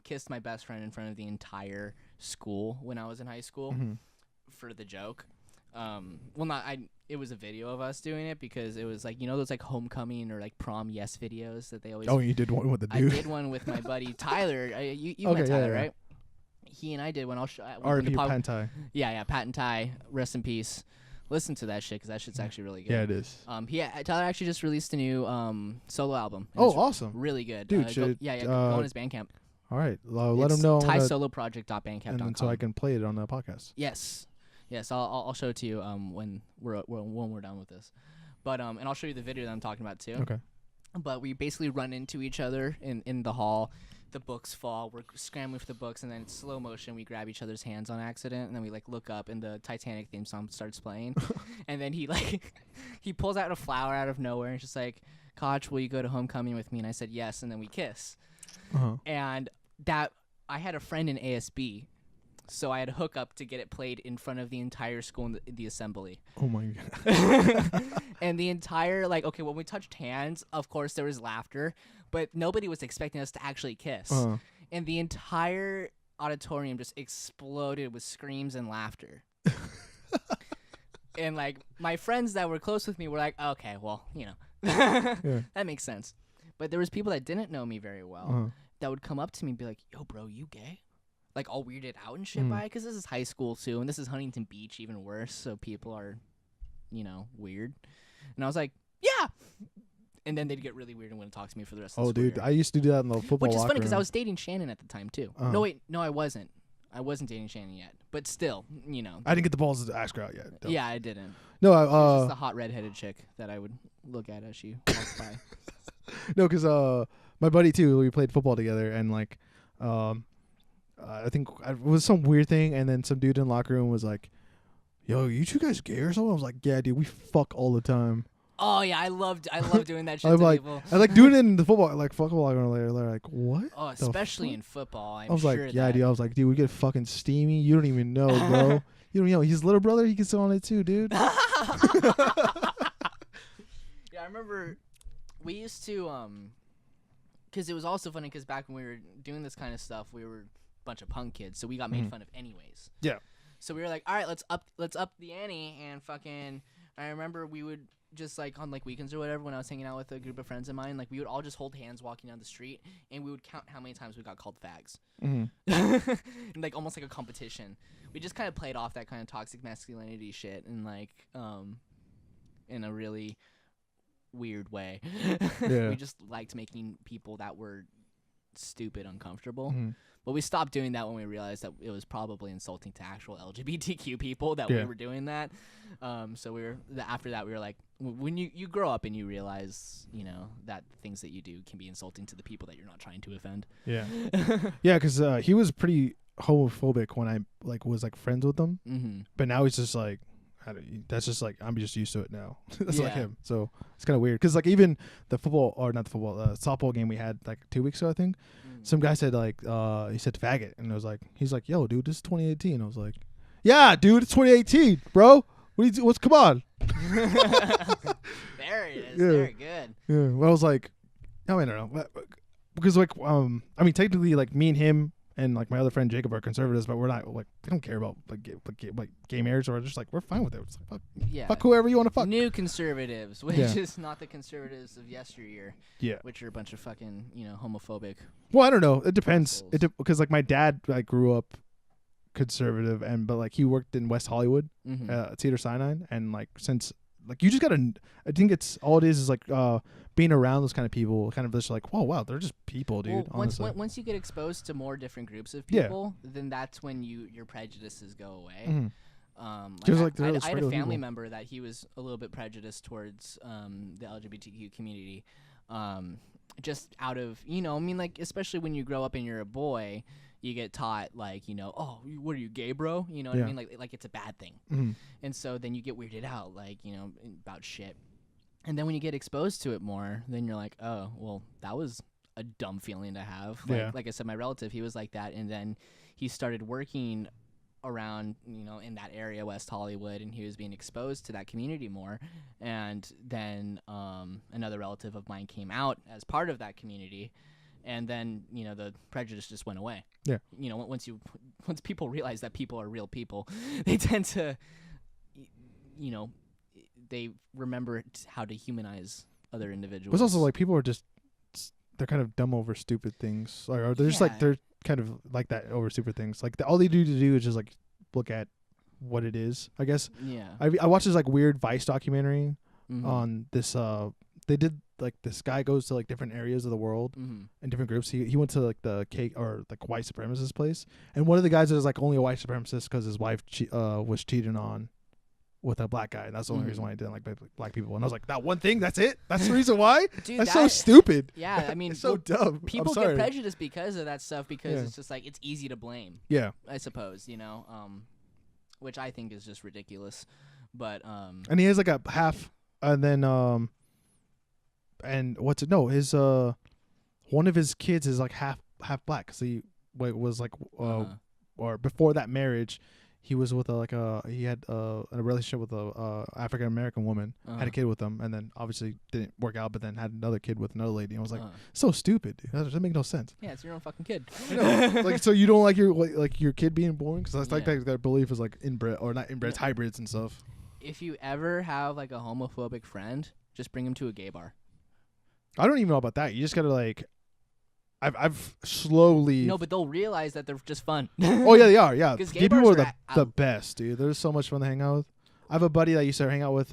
kissed my best friend in front of the entire school when I was in high school for the joke. It was a video of us doing it because it was like, those like homecoming or like prom yes videos that they always. Oh, you did one with the dude. I did one with my buddy Tyler. You met Tyler, right? He and I did one. I'll show. R.I.P. Pat and Ty. Yeah, Pat and Ty. Rest in peace. Listen to that shit because that shit's actually really good. Yeah, it is. Tyler actually just released a new solo album. Oh, awesome! Really good, dude. Go on his Bandcamp. All right, let him know. TySoloProject.bandcamp.com. And so I can play it on the podcast. Yes, I'll show it to you when we're done with this, but and I'll show you the video that I'm talking about too. Okay. But we basically run into each other in the hall. The books fall. We're scrambling for the books, and then in slow motion we grab each other's hands on accident, and then we like look up, and the Titanic theme song starts playing, and then he pulls out a flower out of nowhere, and just like, Koch, will you go to homecoming with me? And I said yes, and then we kiss. And that I had a friend in ASB. So I had a hookup to get it played in front of the entire school in the assembly. Oh my god! And the entire when we touched hands, of course there was laughter, but nobody was expecting us to actually kiss. And the entire auditorium just exploded with screams and laughter. And like my friends that were close with me were like, okay, well, that makes sense. But there was people that didn't know me very well that would come up to me and be like, yo, bro, you gay? Like, all weirded out and shit by it, because this is high school, too, and this is Huntington Beach, even worse, so people are, weird. And I was like, yeah! And then they'd get really weird and wouldn't talk to me for the rest of the school year. I used to do that in the football Which is locker funny, because I room. was dating Shannon at the time, too. No, wait, no, I wasn't. I wasn't dating Shannon yet. But still, I didn't get the balls to ask her out yet. Though. Yeah, I didn't. No, she was just the hot redheaded chick that I would look at as she walked by. No, because my buddy, too, we played football together, and, like, I think it was some weird thing, and then some dude in the locker room was like, yo, you two guys gay or something? I was like, yeah, dude, we fuck all the time. Oh, yeah, I love doing that shit to people. I like doing it in the football, like, football locker room later. They're like, what? Oh, especially in football, I was like, yeah, dude. I was like, dude, we get fucking steamy. You don't even know, bro. You don't know. His little brother, he can sit on it too, dude. Yeah, I remember we used to, because it was also funny, because back when we were doing this kind of stuff, we were bunch of punk kids, so we got made fun of anyways. Yeah. So we were like, all right, let's up the ante, and fucking I remember we would just like on like weekends or whatever, when I was hanging out with a group of friends of mine, like we would all just hold hands walking down the street, and we would count how many times we got called fags. And like almost like a competition. We just kind of played off that kind of toxic masculinity shit, and like in a really weird way. We just liked making people that were stupid uncomfortable. But we stopped doing that when we realized that it was probably insulting to actual LGBTQ people that we were doing that. So after that we were like, when you grow up and you realize, you know, that things that you do can be insulting to the people that you're not trying to offend. Yeah, because he was pretty homophobic when I like was like friends with him, but now he's just like, that's just like, I'm just used to it now. That's like him. So it's kind of weird because like even the softball game we had like 2 weeks ago, I think. Some guy said like he said faggot, and I was like, he's like, yo dude, this is 2018. I was like, yeah dude, it's 2018 bro, what's come on. There it is. Very good. Well, I was like, I don't know, because like I mean technically like me and him and like my other friend Jacob are conservatives, but we're not like, they don't care about like gay marriage, or just like we're fine with it. It's like fuck whoever you want to fuck. New conservatives, which is not the conservatives of yesteryear. Yeah, which are a bunch of fucking, you know, homophobic. Well, I don't know. It depends. Because like my dad like grew up conservative, but like he worked in West Hollywood at Cedars-Sinai, and like since like you just gotta, I think it's all it is like being around those kind of people, kind of just like, whoa, wow, they're just people, dude. Well, once you get exposed to more different groups of people, then that's when your prejudices go away. I had a family member that he was a little bit prejudiced towards the LGBTQ community, just out of, you know, I mean, like, especially when you grow up and you're a boy, you get taught like, you know, oh, what are you, gay, bro? You know what I mean? Like it's a bad thing. And so then you get weirded out, like, you know, about shit. And then when you get exposed to it more, then you're like, oh, well, that was a dumb feeling to have. Like I said, my relative, he was like that, and then he started working around, you know, in that area, West Hollywood, and he was being exposed to that community more. And then another relative of mine came out as part of that community. And then, you know, the prejudice just went away. Yeah. You know, once people realize that people are real people, they tend to, you know, they remember how to humanize other individuals. It's also like people are just, they're kind of dumb over stupid things. Or they're just like, they're kind of like that over stupid things. Like all they do is just like look at what it is, I guess. Yeah. I watched this like weird Vice documentary on this, they did like this guy goes to like different areas of the world and different groups. He went to like the white supremacist place, and one of the guys is like only a white supremacist because his wife was cheating on with a black guy. And that's the only reason why I didn't like black people. And I was like, that one thing, that's it? That's the reason why? Dude, that's so stupid. Yeah, I mean, it's so dumb. People get prejudiced because of that stuff, because it's just like, it's easy to blame. Yeah, I suppose, you know, which I think is just ridiculous. But and he has like a half, and then and what's it? No, his one of his kids is like half black. So he was like or before that marriage, he was with he had a relationship with a African American woman, had a kid with him, and then obviously didn't work out, but then had another kid with another lady. And I was like, so stupid, dude. That doesn't make no sense. Yeah, it's your own fucking kid. Like, so you don't like your kid being born? Because that's like that belief is like inbred, or not inbred, it's hybrids and stuff. If you ever have like a homophobic friend, just bring him to a gay bar. I don't even know about that. You just gotta like, I've slowly. No, but they'll realize that they're just fun. Oh yeah, they are. Yeah, gay people are the best, dude. They're so much fun to hang out with. I have a buddy that used to hang out with.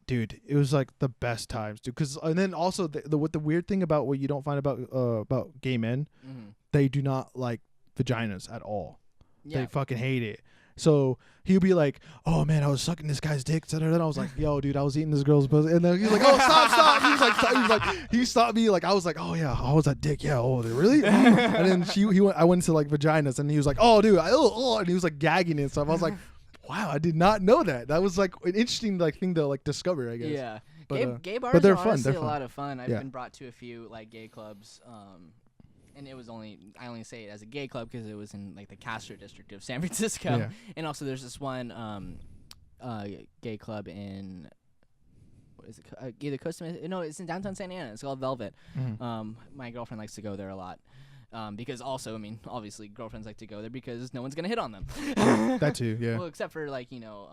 Dude, it was like the best times, dude. And then also the weird thing about what you don't find about gay men, they do not like vaginas at all. Yeah. They fucking hate it. So he'll be like, "Oh man, I was sucking this guy's dick." And then I was like, "Yo, dude, I was eating this girl's pussy." And then he's like, "Oh, stop!" He stopped me. Like I was like, "Oh yeah, how was that dick? Yeah, oh really?" And then I went into like vaginas, and he was like, "Oh dude, and he was like gagging and stuff." I was like, "Wow, I did not know that." That was like an interesting like thing to like discover, I guess. Yeah, but, gay bars are honestly a lot of fun. I've been brought to a few like gay clubs. And it was I only say it as a gay club because it was in like the Castro district of San Francisco. Yeah. And also there's this one gay club in, what is it? Either Costa Mesa. No, it's in downtown Santa Ana. It's called Velvet. My girlfriend likes to go there a lot. Because also, I mean, obviously girlfriends like to go there because no one's going to hit on them. That too, yeah. Well, except for like, you know,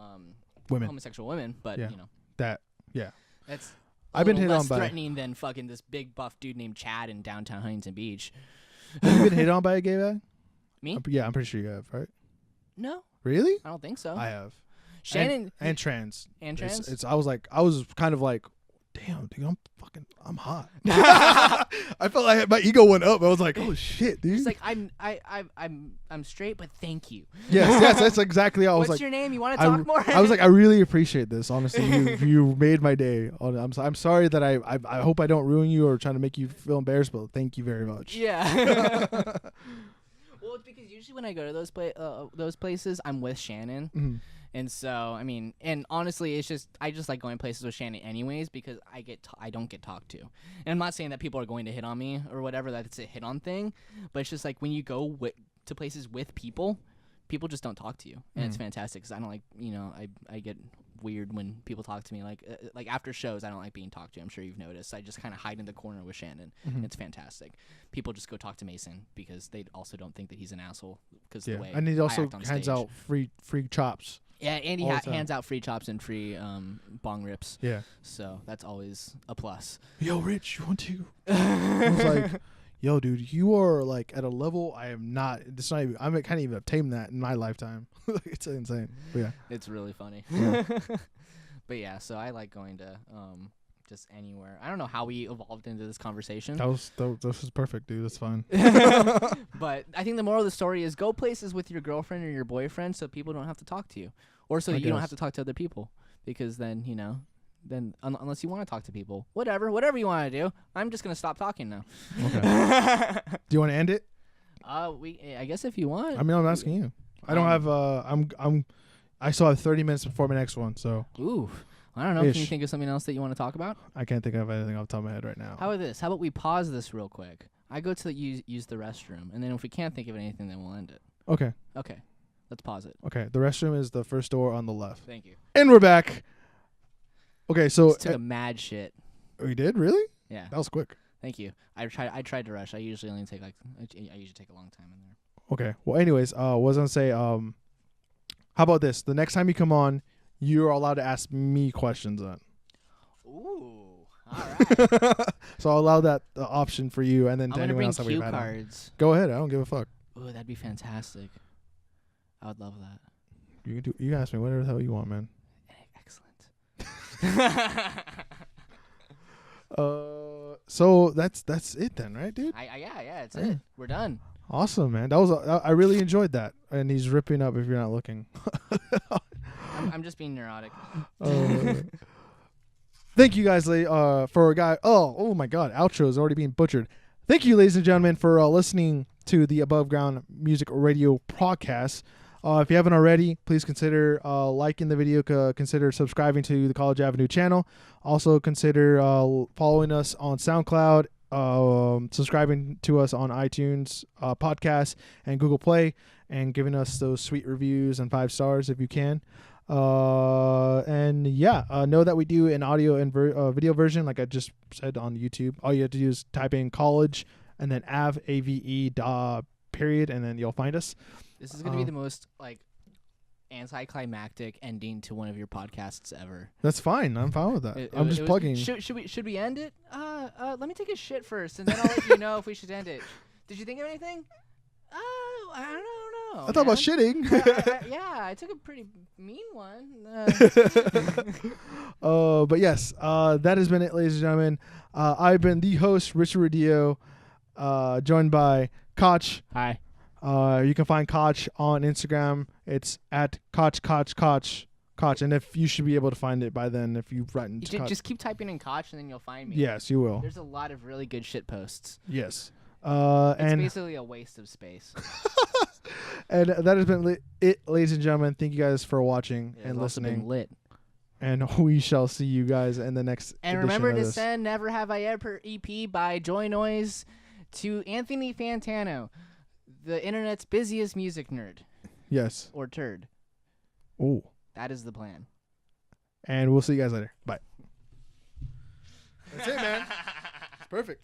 women. homosexual women, but Yeah. you know That yeah. that's I've been little hit less on by. threatening than fucking this big buff dude named Chad in downtown Huntington Beach. Have you been hit on by a gay guy? Me? Yeah, I'm pretty sure you have, right? No, Really? I don't think so. I have. Shannon And trans. and trans. It's I was kind of like, damn, dude, I'm hot. I felt like my ego went up. I was like, oh shit, dude. It's like I'm straight, but thank you. Yes, that's exactly how I was What's like. your name? You want to talk more? I was like, I really appreciate this. Honestly, you made my day. I'm sorry that I hope I don't ruin you or trying to make you feel embarrassed, but thank you very much. Yeah. Well, it's because usually when I go to those places, I'm with Shannon. Mm-hmm. And so, I mean, and honestly, I just like going places with Shannon anyways because I don't get talked to. And I'm not saying that people are going to hit on me or whatever, that it's a hit on thing, but it's just like when you go to places with people just don't talk to you. And it's fantastic because I don't like, I get weird when people talk to me. Like after shows, I don't like being talked to. I'm sure you've noticed. I just kind of hide in the corner with Shannon. It's fantastic. People just go talk to Mason because they also don't think that he's an asshole because the way and he also hands stage. out free chops. Yeah, and he hands out free chops and free bong rips. Yeah. So that's always a plus. Yo, Rich, you want to? I was like, yo, dude, you are like at a level I am not. It's not even. I can't even obtain that in my lifetime. It's insane. But yeah, it's really funny. Yeah. But yeah, so I like going to just anywhere. I don't know how we evolved into this conversation. that was perfect, dude. That's fine. But I think the moral of the story is go places with your girlfriend or your boyfriend so people don't have to talk to you, or so you don't have to talk to other people, because then unless you want to talk to people, whatever you want to do. I'm just gonna stop talking now. Okay. Do you want to end it? I guess if you want. I mean, I'm asking you. I don't have. I still have 30 minutes before my next one, so. Ooh. I don't know. Can you think of something else that you want to talk about? I can't think of anything off the top of my head right now. How about this? How about we pause this real quick? I go to use the restroom, and then if we can't think of anything, then we'll end it. Okay. Okay. Let's pause it. Okay. The restroom is the first door on the left. Thank you. And we're back. Okay, so Just took a mad shit. we did really? Yeah. That was quick. Thank you. I tried to rush. I usually only take I usually take a long time in there. Okay. Well, anyways, was gonna say, how about this? The next time you come on, you're allowed to ask me questions on. Ooh. All right. So I'll allow that option for you, and then I'm to gonna anyone bring else that we've cue had on. cards. Go ahead. I don't give a fuck. Ooh, that'd be fantastic. I would love that. You can do. You ask me whatever the hell you want, man. Excellent. So that's it then, right, dude? Yeah, it's it. We're done. Awesome, man. That was I really enjoyed that. And he's ripping up if you're not looking. I'm just being neurotic. Thank you guys for a guy. Oh my God, outro is already being butchered. Thank you, ladies and gentlemen, for listening to the Above Ground Music Radio podcast. If you haven't already, please consider liking the video. Consider subscribing to the College Avenue channel. Also consider following us on SoundCloud, subscribing to us on iTunes podcasts and Google Play, and giving us those sweet reviews and 5 stars if you can. And yeah, know that we do an audio and video version, like I just said, on YouTube. All you have to do is type in college and then AVE period, and then you'll find us. This is gonna be the most anticlimactic ending to one of your podcasts ever. That's fine. I'm fine with that. I'm just plugging. Should we end it? Let me take a shit first, and then I'll let you know if we should end it. Did you think of anything? I don't know. I thought about shitting. I took a pretty mean one. But yes, that has been it, ladies and gentlemen. I've been the host, Richard Radillo, joined by Koch. Hi. You can find Koch on Instagram. It's at Koch. And if you should be able to find it by then, if you write into just keep typing in Koch and then you'll find me. Yes, you will. There's a lot of really good shit posts. Yes. It's and basically a waste of space. And that has been it, ladies and gentlemen. Thank you guys for watching and listening. Been lit. And we shall see you guys in the next. And remember to send "Never Have I Ever" EP by Joy Noise to Anthony Fantano, the internet's busiest music nerd. Yes. Or turd. Ooh. That is the plan. And we'll see you guys later. Bye. That's it, man. It's perfect.